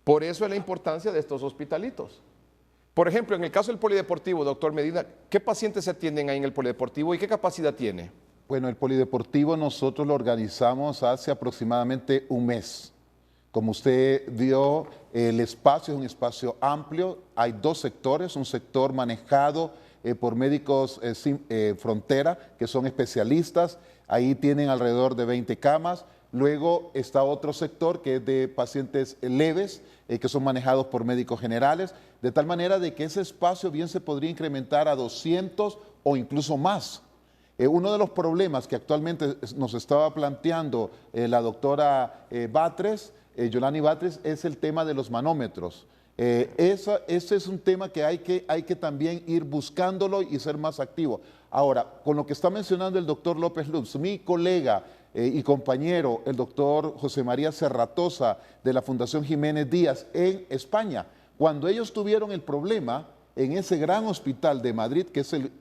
Por eso es la importancia de estos hospitalitos. Por ejemplo, en el caso del polideportivo, doctor Medina, ¿qué pacientes se atienden ahí en el polideportivo y qué capacidad tiene? Bueno, el polideportivo nosotros lo organizamos hace aproximadamente un mes. Como usted vio, el espacio es un espacio amplio, hay dos sectores, un sector manejado por médicos sin frontera, que son especialistas, ahí tienen alrededor de 20 camas. Luego está otro sector que es de pacientes leves, que son manejados por médicos generales, de tal manera de que ese espacio bien se podría incrementar a 200 o incluso más. Uno de los problemas que actualmente nos estaba planteando la doctora Batres, Yolani Batres, es el tema de los manómetros. Ese es un tema que hay que también ir buscándolo y ser más activo. Ahora, con lo que está mencionando el doctor López Lutz, mi colega y compañero, el doctor José María Serratosa de la Fundación Jiménez Díaz en España, cuando ellos tuvieron el problema en ese gran hospital de Madrid, que es el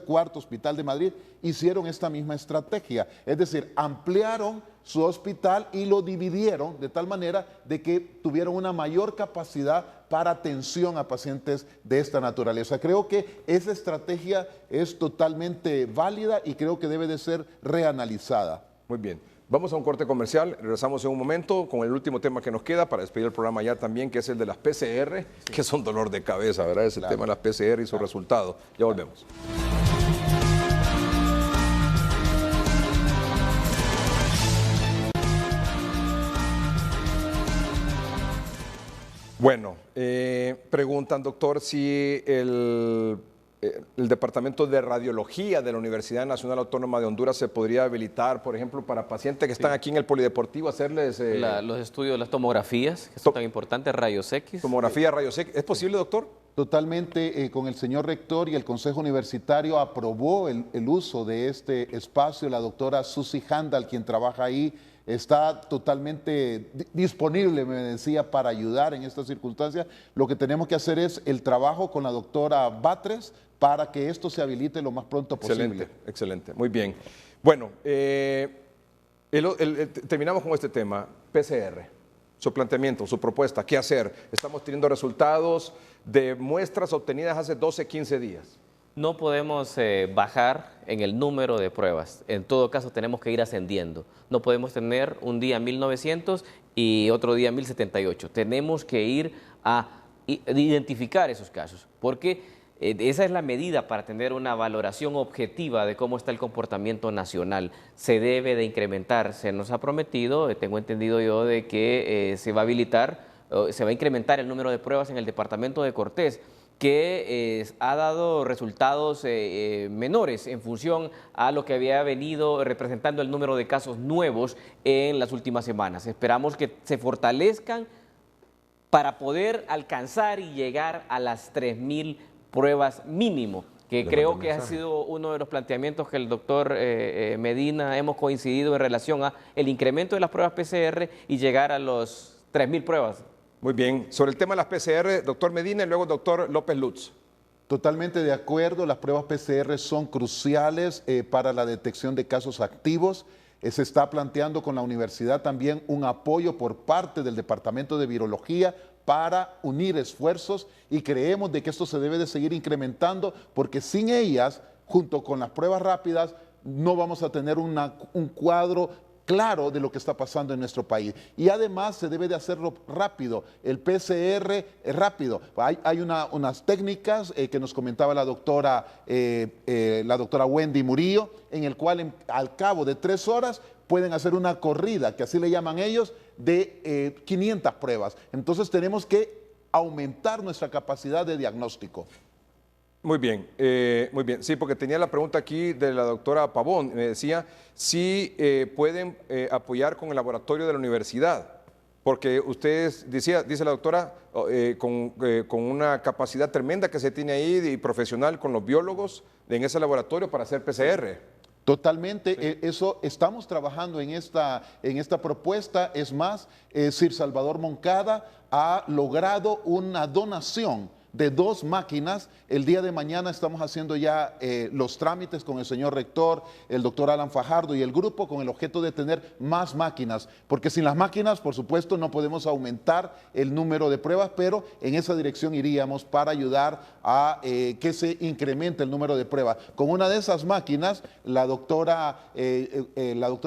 cuarto hospital de Madrid, hicieron esta misma estrategia. Es decir, ampliaron su hospital y lo dividieron de tal manera de que tuvieron una mayor capacidad para atención a pacientes de esta naturaleza. Creo que esa estrategia es totalmente válida y creo que debe de ser reanalizada. Muy bien. Vamos a un corte comercial, regresamos en un momento con el último tema que nos queda para despedir el programa ya también, que es el de las PCR, que es un dolor de cabeza, ¿verdad? Es el tema de las PCR y sus resultados. Ya volvemos. Bueno, preguntan, doctor, si el Departamento de Radiología de la Universidad Nacional Autónoma de Honduras se podría habilitar, por ejemplo, para pacientes que están aquí en el polideportivo, hacerles... los estudios, las tomografías, que son tan importantes, rayos X. Tomografía, rayos X. ¿Es posible, doctor? Totalmente, con el señor rector y el Consejo Universitario aprobó el uso de este espacio. La doctora Susi Handal, quien trabaja ahí, está totalmente disponible, me decía, para ayudar en estas circunstancias. Lo que tenemos que hacer es el trabajo con la doctora Batres para que esto se habilite lo más pronto posible. Excelente, excelente. Muy bien. Bueno, terminamos con este tema, PCR. Su planteamiento, su propuesta, ¿qué hacer? Estamos teniendo resultados de muestras obtenidas hace 12, 15 días. No podemos bajar en el número de pruebas. En todo caso, tenemos que ir ascendiendo. No podemos tener un día 1900 y otro día 1078. Tenemos que ir a identificar esos casos, porque esa es la medida para tener una valoración objetiva de cómo está el comportamiento nacional. Se debe de incrementar, se nos ha prometido, tengo entendido yo, de que se va a habilitar, se va a incrementar el número de pruebas en el departamento de Cortés, que ha dado resultados menores en función a lo que había venido representando el número de casos nuevos en las últimas semanas. Esperamos que se fortalezcan para poder alcanzar y llegar a las 3.000 pruebas mínimo, que creo que ha sido uno de los planteamientos que el doctor Medina hemos coincidido en relación a el incremento de las pruebas PCR y llegar a los 3.000 pruebas. Muy bien. Sobre el tema de las PCR, doctor Medina y luego doctor López Lutz. Totalmente de acuerdo, las pruebas PCR son cruciales para la detección de casos activos. Se está planteando con la universidad también un apoyo por parte del Departamento de Virología para unir esfuerzos y creemos de que esto se debe de seguir incrementando porque sin ellas, junto con las pruebas rápidas, no vamos a tener un cuadro claro de lo que está pasando en nuestro país. Y además se debe de hacerlo rápido, el PCR es rápido. Hay unas técnicas que nos comentaba la doctora Wendy Murillo, en el cual al cabo de 3 horas pueden hacer una corrida, que así le llaman ellos, de 500 pruebas. Entonces tenemos que aumentar nuestra capacidad de diagnóstico. Muy bien, muy bien. Sí, porque tenía la pregunta aquí de la doctora Pavón. Me decía si pueden apoyar con el laboratorio de la universidad, porque ustedes, dice la doctora, con una capacidad tremenda que se tiene ahí y profesional con los biólogos en ese laboratorio para hacer PCR. Totalmente, sí. Eso estamos trabajando en esta propuesta. Es más, Sir Salvador Moncada ha logrado una donación de 2 máquinas. El día de mañana estamos haciendo ya los trámites con el señor rector, el doctor Alan Fajardo y el grupo con el objeto de tener más máquinas, porque sin las máquinas, por supuesto, no podemos aumentar el número de pruebas, pero en esa dirección iríamos para ayudar a que se incremente el número de pruebas. Con una de esas máquinas, la doctora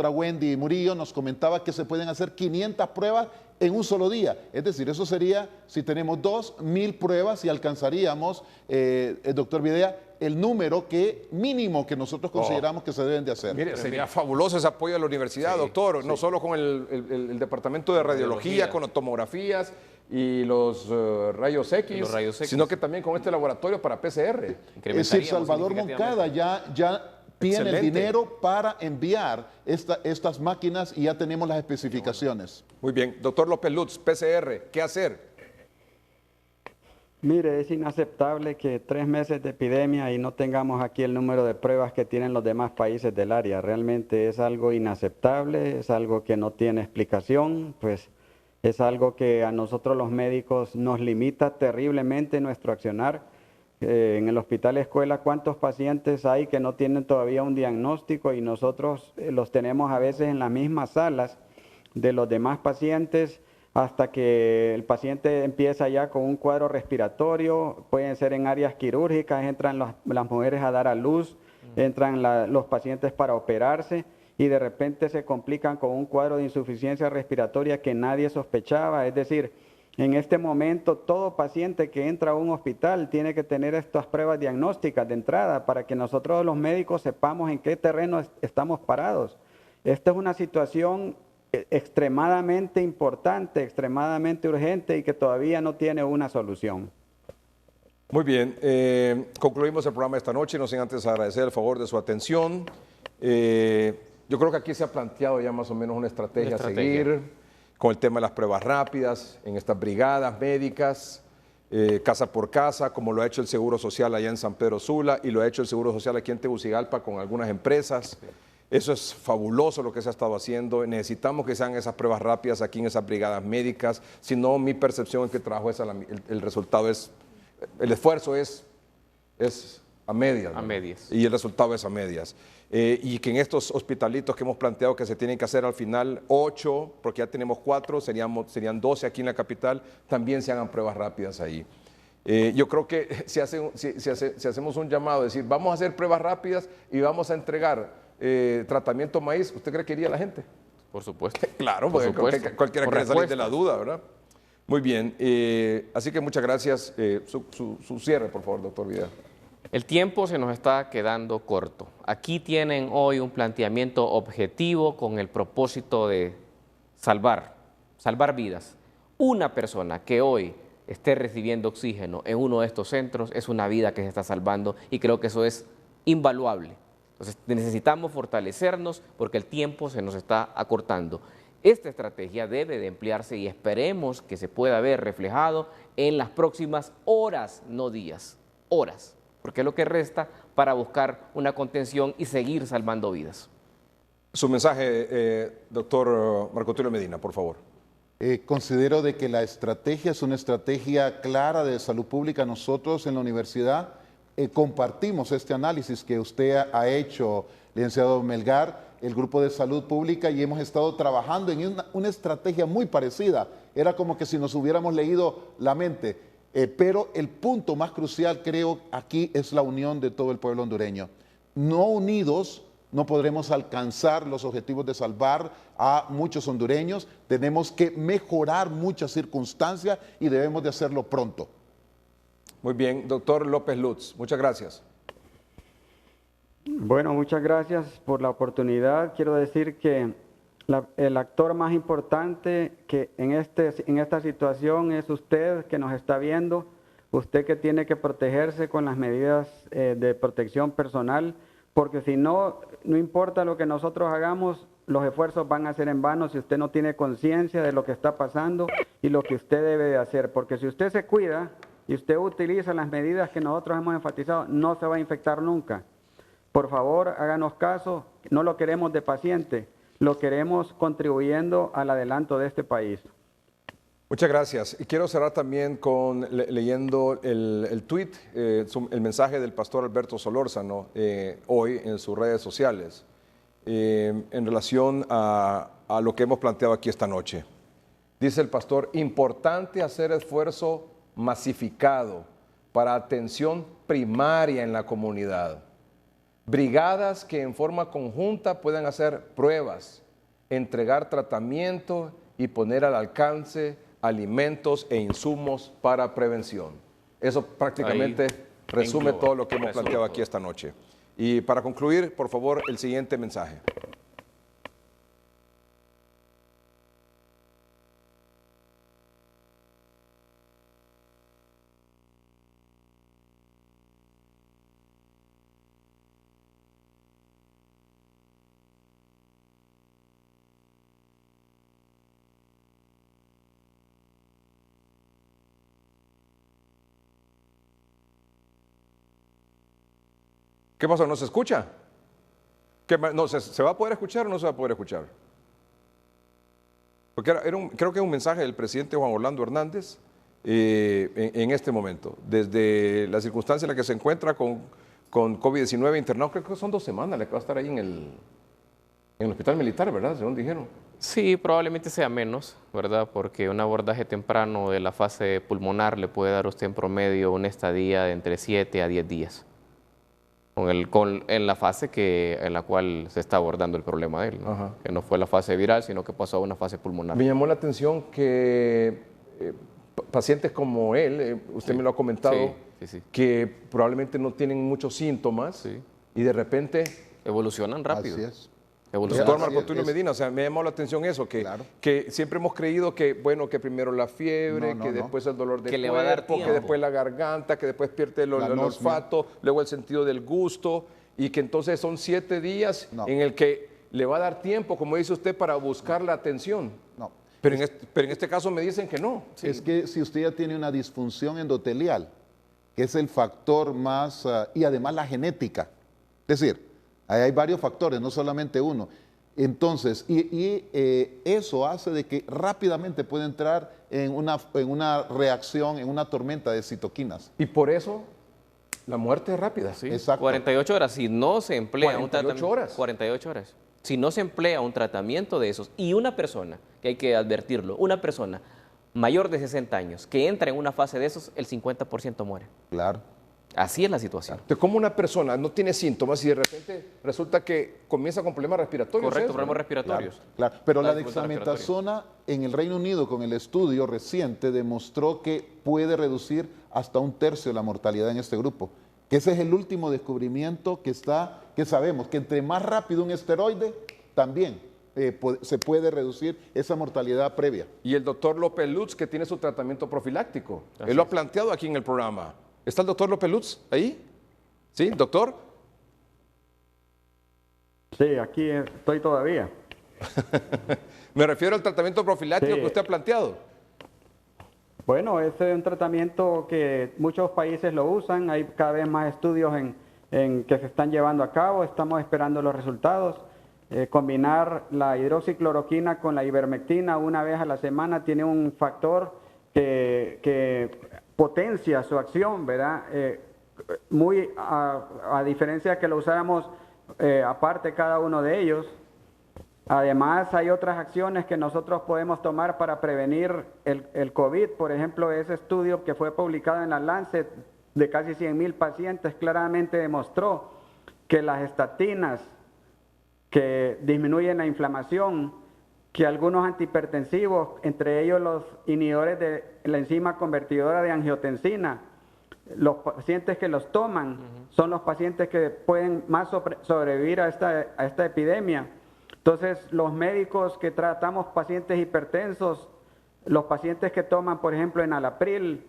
Wendy Murillo nos comentaba que se pueden hacer 500 pruebas en un solo día. Es decir, eso sería, si tenemos 2.000 pruebas y alcanzaríamos, el doctor Videa, el número mínimo que nosotros consideramos que se deben de hacer. Mire, sería fabuloso ese apoyo a la universidad, sí, doctor, sí. No solo con el departamento de radiología, con las tomografías y los rayos X, sino que también con este laboratorio para PCR. Es decir, Salvador Moncada ya tiene el dinero para enviar estas máquinas y ya tenemos las especificaciones. Muy bien. Doctor López Lutz, PCR, ¿qué hacer? Mire, es inaceptable que 3 meses de epidemia y no tengamos aquí el número de pruebas que tienen los demás países del área. Realmente es algo inaceptable, es algo que no tiene explicación, pues es algo que a nosotros los médicos nos limita terriblemente nuestro accionar. En el hospital escuela, ¿cuántos pacientes hay que no tienen todavía un diagnóstico y nosotros los tenemos a veces en las mismas salas de los demás pacientes hasta que el paciente empieza ya con un cuadro respiratorio? Pueden ser en áreas quirúrgicas, entran las mujeres a dar a luz, entran los pacientes para operarse y de repente se complican con un cuadro de insuficiencia respiratoria que nadie sospechaba. Es decir, en este momento, todo paciente que entra a un hospital tiene que tener estas pruebas diagnósticas de entrada para que nosotros los médicos sepamos en qué terreno estamos parados. Esta es una situación extremadamente importante, extremadamente urgente y que todavía no tiene una solución. Muy bien, concluimos el programa esta noche, no sin antes agradecer el favor de su atención. Yo creo que aquí se ha planteado ya más o menos una estrategia a seguir con el tema de las pruebas rápidas en estas brigadas médicas, casa por casa, como lo ha hecho el Seguro Social allá en San Pedro Sula y lo ha hecho el Seguro Social aquí en Tegucigalpa con algunas empresas. Eso es fabuloso lo que se ha estado haciendo. Necesitamos que sean esas pruebas rápidas aquí en esas brigadas médicas. Si no, mi percepción es que el trabajo es el resultado es, el esfuerzo es a medias. ¿no? A medias. Y el resultado es a medias. Y que en estos hospitalitos que hemos planteado que se tienen que hacer al final 8, porque ya tenemos 4, serían 12 aquí en la capital, también se hagan pruebas rápidas ahí. Yo creo que si hacemos un llamado, decir, vamos a hacer pruebas rápidas y vamos a entregar tratamiento maíz, ¿usted cree que iría la gente? Por supuesto. Claro, porque cualquiera quiere salir de la duda, ¿verdad? Muy bien, así que muchas gracias. Su cierre, por favor, doctor Vidal. El tiempo se nos está quedando corto. Aquí tienen hoy un planteamiento objetivo con el propósito de salvar vidas. Una persona que hoy esté recibiendo oxígeno en uno de estos centros es una vida que se está salvando y creo que eso es invaluable. Entonces necesitamos fortalecernos porque el tiempo se nos está acortando. Esta estrategia debe de emplearse y esperemos que se pueda ver reflejado en las próximas horas, no días, horas, porque es lo que resta para buscar una contención y seguir salvando vidas. Su mensaje, doctor Marco Tulio Medina, por favor. Considero de que la estrategia es una estrategia clara de salud pública. Nosotros en la universidad compartimos este análisis que usted ha hecho, licenciado Melgar, el grupo de salud pública, y hemos estado trabajando en una estrategia muy parecida. Era como que si nos hubiéramos leído la mente, pero el punto más crucial creo aquí es la unión de todo el pueblo hondureño. No unidos no podremos alcanzar los objetivos de salvar a muchos hondureños. Tenemos que mejorar muchas circunstancias y debemos de hacerlo pronto. Muy bien, doctor López Lutz, muchas gracias. Bueno, muchas gracias por la oportunidad. Quiero decir que el actor más importante que en esta situación es usted que nos está viendo, usted que tiene que protegerse con las medidas de protección personal, porque si no, no importa lo que nosotros hagamos, los esfuerzos van a ser en vano si usted no tiene conciencia de lo que está pasando y lo que usted debe de hacer, porque si usted se cuida y usted utiliza las medidas que nosotros hemos enfatizado, no se va a infectar nunca. Por favor, háganos caso, no lo queremos de paciente, lo queremos contribuyendo al adelanto de este país. Muchas gracias. Y quiero cerrar también con leyendo el tweet, el mensaje del pastor Alberto Solórzano hoy en sus redes sociales en relación a lo que hemos planteado aquí esta noche. Dice el pastor, importante hacer esfuerzo masificado para atención primaria en la comunidad. Brigadas que en forma conjunta puedan hacer pruebas, entregar tratamiento y poner al alcance alimentos e insumos para prevención. Eso prácticamente resume todo lo que hemos planteado aquí esta noche. Y para concluir, por favor, el siguiente mensaje. ¿Qué pasó? ¿No se escucha? No, ¿se va a poder escuchar o no se va a poder escuchar? Porque creo que es un mensaje del presidente Juan Orlando Hernández en este momento. Desde la circunstancia en la que se encuentra con COVID-19 internado, creo que son 2 semanas la que va a estar ahí en el hospital militar, ¿verdad? Según dijeron. Sí, probablemente sea menos, ¿verdad? Porque un abordaje temprano de la fase pulmonar le puede dar a usted en promedio una estadía de entre 7 a 10 días. En la fase en la cual se está abordando el problema de él, ¿no? Que no fue la fase viral, sino que pasó a una fase pulmonar. Me llamó la atención que pacientes como él, usted me lo ha comentado, que probablemente no tienen muchos síntomas y de repente evolucionan rápido. Así es. Doctor Marco Tulio Medina, o sea, me ha llamado la atención eso, que siempre hemos creído que, bueno, que primero la fiebre, después el dolor de cuerpo, le va a dar que después la garganta, que después pierde el olfato, luego el sentido del gusto, y que entonces son 7 días en el que le va a dar tiempo, como dice usted, para buscar la atención. No. Pero en este caso me dicen que no. Sí. Es que si usted ya tiene una disfunción endotelial, que es el factor más, y además la genética, es decir, hay varios factores, no solamente uno. Entonces, eso hace de que rápidamente puede entrar en una reacción, en una tormenta de citoquinas. Y por eso la muerte es rápida. Sí. Exacto. 48 horas, si no se emplea un tratamiento. 48 horas. Si no se emplea un tratamiento de esos, y una persona, que hay que advertirlo, una persona mayor de 60 años que entra en una fase de esos, el 50% muere. Claro. Así es la situación. Entonces, ¿cómo una persona no tiene síntomas y de repente resulta que comienza con problemas respiratorios? Correcto, ¿Es? problemas respiratorios. Claro, pero la dificultad dexametasona en el Reino Unido con el estudio reciente demostró que puede reducir hasta 1/3 la mortalidad en este grupo. Que ese es el último descubrimiento que sabemos, que entre más rápido un esteroide, también se puede reducir esa mortalidad previa. Y el doctor López Lutz, que tiene su tratamiento profiláctico. Él lo ha planteado aquí en el programa. ¿Está el doctor López Lutz ahí? ¿Sí, doctor? Sí, aquí estoy todavía. Me refiero al tratamiento profiláctico Sí. que usted ha planteado. Bueno, ese es un tratamiento que muchos países lo usan, hay cada vez más estudios en que se están llevando a cabo, estamos esperando los resultados. Combinar la hidroxicloroquina con la ivermectina una vez a la semana tiene un factor que potencia su acción, ¿verdad? Muy a diferencia que lo usáramos aparte cada uno de ellos. Además, hay otras acciones que nosotros podemos tomar para prevenir el COVID. Por ejemplo, ese estudio que fue publicado en la Lancet de casi 100,000 pacientes claramente demostró que las estatinas que disminuyen la inflamación, que algunos antihipertensivos, entre ellos los inhibidores de la enzima convertidora de angiotensina, los pacientes que los toman son los pacientes que pueden más sobrevivir a esta epidemia. Entonces, los médicos que tratamos pacientes hipertensos, los pacientes que toman, por ejemplo, enalapril,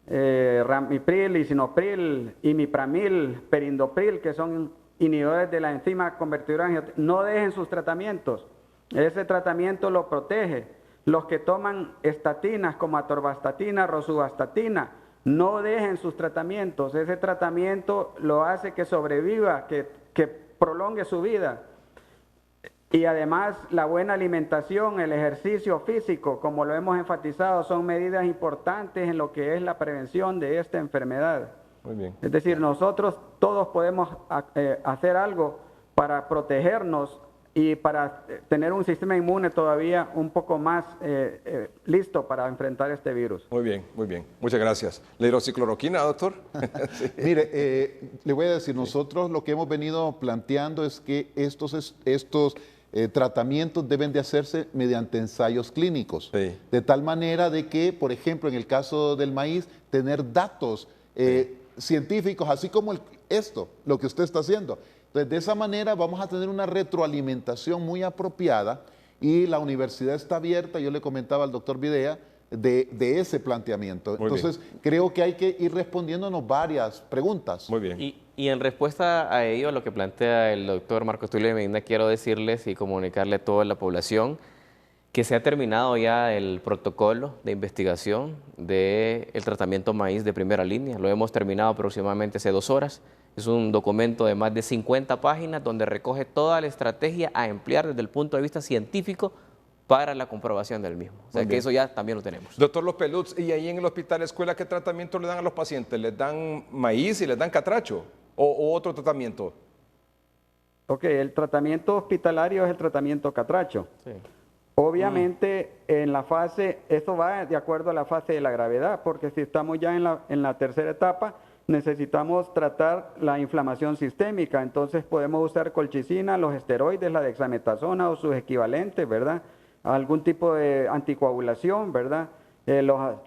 ramipril, lisinopril, imipramil, perindopril, que son inhibidores de la enzima convertidora de angiotensina, no dejen sus tratamientos. Ese tratamiento lo protege. Los que toman estatinas como atorvastatina, rosuvastatina, no dejen sus tratamientos. Ese tratamiento lo hace que sobreviva, que prolongue su vida. Y además la buena alimentación, el ejercicio físico, como lo hemos enfatizado, son medidas importantes en lo que es la prevención de esta enfermedad. Muy bien. Es decir, nosotros todos podemos hacer algo para protegernos y para tener un sistema inmune todavía un poco más listo para enfrentar este virus. Muy bien, muy bien. Muchas gracias. ¿La hidroxicloroquina, doctor? Sí. Mire, le voy a decir, nosotros lo que hemos venido planteando es que estos tratamientos deben de hacerse mediante ensayos clínicos, Sí. de tal manera de que, por ejemplo, en el caso del maíz, tener datos científicos, así como lo que usted está haciendo. Entonces, de esa manera vamos a tener una retroalimentación muy apropiada y la universidad está abierta, yo le comentaba al doctor Videa, de ese planteamiento. Muy Entonces, creo que hay que ir respondiéndonos varias preguntas. Muy bien. Y en respuesta a ello, a lo que plantea el doctor Marcos Tulio Medina, quiero decirles y comunicarle a toda la población que se ha terminado ya el protocolo de investigación del tratamiento maíz de primera línea. Lo hemos terminado aproximadamente hace 2 horas. Es un documento de más de 50 páginas donde recoge toda la estrategia a emplear desde el punto de vista científico para la comprobación del mismo. O sea Muy que bien. eso ya también lo tenemos. Doctor López Lutz, ¿y ahí en el hospital escuela qué tratamiento le dan a los pacientes? ¿Les dan maíz y les dan catracho? ¿O otro tratamiento? Ok, el tratamiento hospitalario es el tratamiento catracho. Sí. Obviamente, en la fase, eso va de acuerdo a la fase de la gravedad, porque si estamos ya en la tercera etapa, necesitamos tratar la inflamación sistémica, entonces podemos usar colchicina, los esteroides, la dexametasona o sus equivalentes, ¿verdad? Algún tipo de anticoagulación, ¿verdad?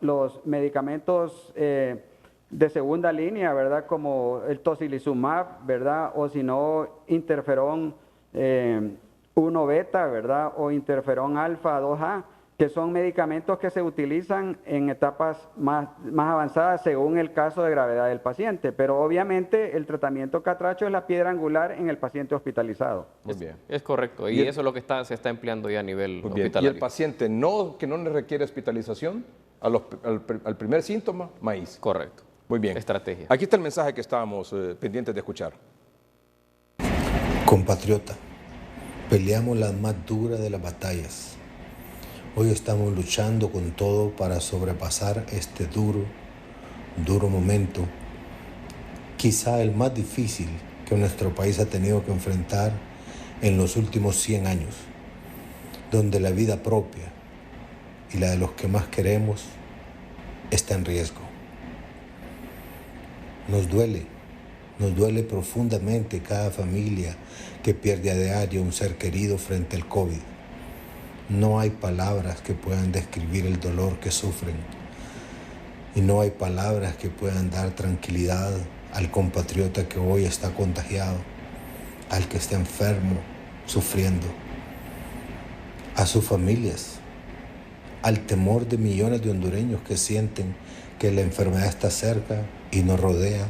Los medicamentos de segunda línea, ¿verdad? Como el tocilizumab, ¿verdad? O si no, interferón 1 beta, ¿verdad? O interferón alfa 2A, que son medicamentos que se utilizan en etapas más avanzadas según el caso de gravedad del paciente. Pero obviamente el tratamiento catracho es la piedra angular en el paciente hospitalizado. Muy bien. Es correcto. Y eso es lo que se está empleando ya a nivel Muy bien. ¿Y hospitalario. el paciente que no le requiere hospitalización? Al primer síntoma, maíz. Correcto. Muy bien. Estrategia. Aquí está el mensaje que estábamos pendientes de escuchar. Compatriota, peleamos las más duras de las batallas. Hoy estamos luchando con todo para sobrepasar este duro momento, quizá el más difícil que nuestro país ha tenido que enfrentar en los últimos 100 años, donde la vida propia y la de los que más queremos está en riesgo. Nos duele profundamente cada familia que pierde a diario un ser querido frente al COVID. No hay palabras que puedan describir el dolor que sufren y no hay palabras que puedan dar tranquilidad al compatriota que hoy está contagiado, al que está enfermo, sufriendo, a sus familias, al temor de millones de hondureños que sienten que la enfermedad está cerca y nos rodea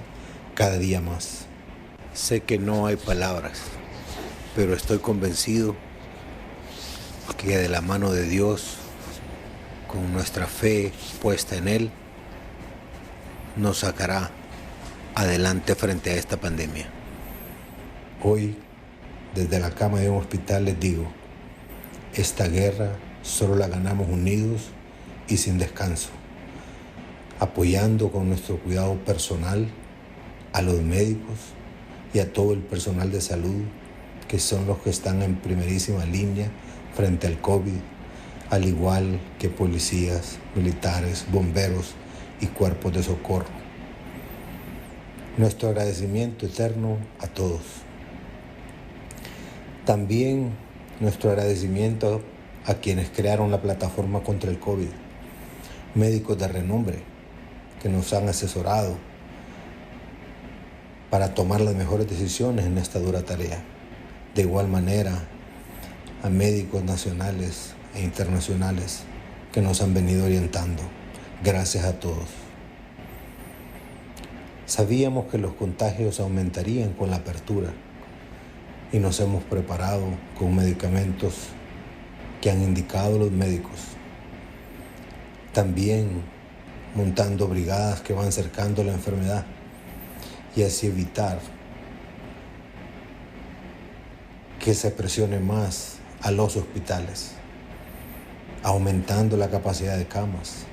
cada día más. Sé que no hay palabras, pero estoy convencido que de la mano de Dios, con nuestra fe puesta en Él, nos sacará adelante frente a esta pandemia. Hoy, desde la cama de un hospital les digo, esta guerra solo la ganamos unidos y sin descanso, apoyando con nuestro cuidado personal a los médicos y a todo el personal de salud, que son los que están en primerísima línea frente al COVID, al igual que policías, militares, bomberos y cuerpos de socorro. Nuestro agradecimiento eterno a todos. También nuestro agradecimiento a quienes crearon la plataforma contra el COVID, médicos de renombre que nos han asesorado para tomar las mejores decisiones en esta dura tarea. De igual manera, a médicos nacionales e internacionales que nos han venido orientando. Gracias a todos. Sabíamos que los contagios aumentarían con la apertura y nos hemos preparado con medicamentos que han indicado los médicos. También montando brigadas que van cercando la enfermedad y así evitar que se presione más a los hospitales, aumentando la capacidad de camas,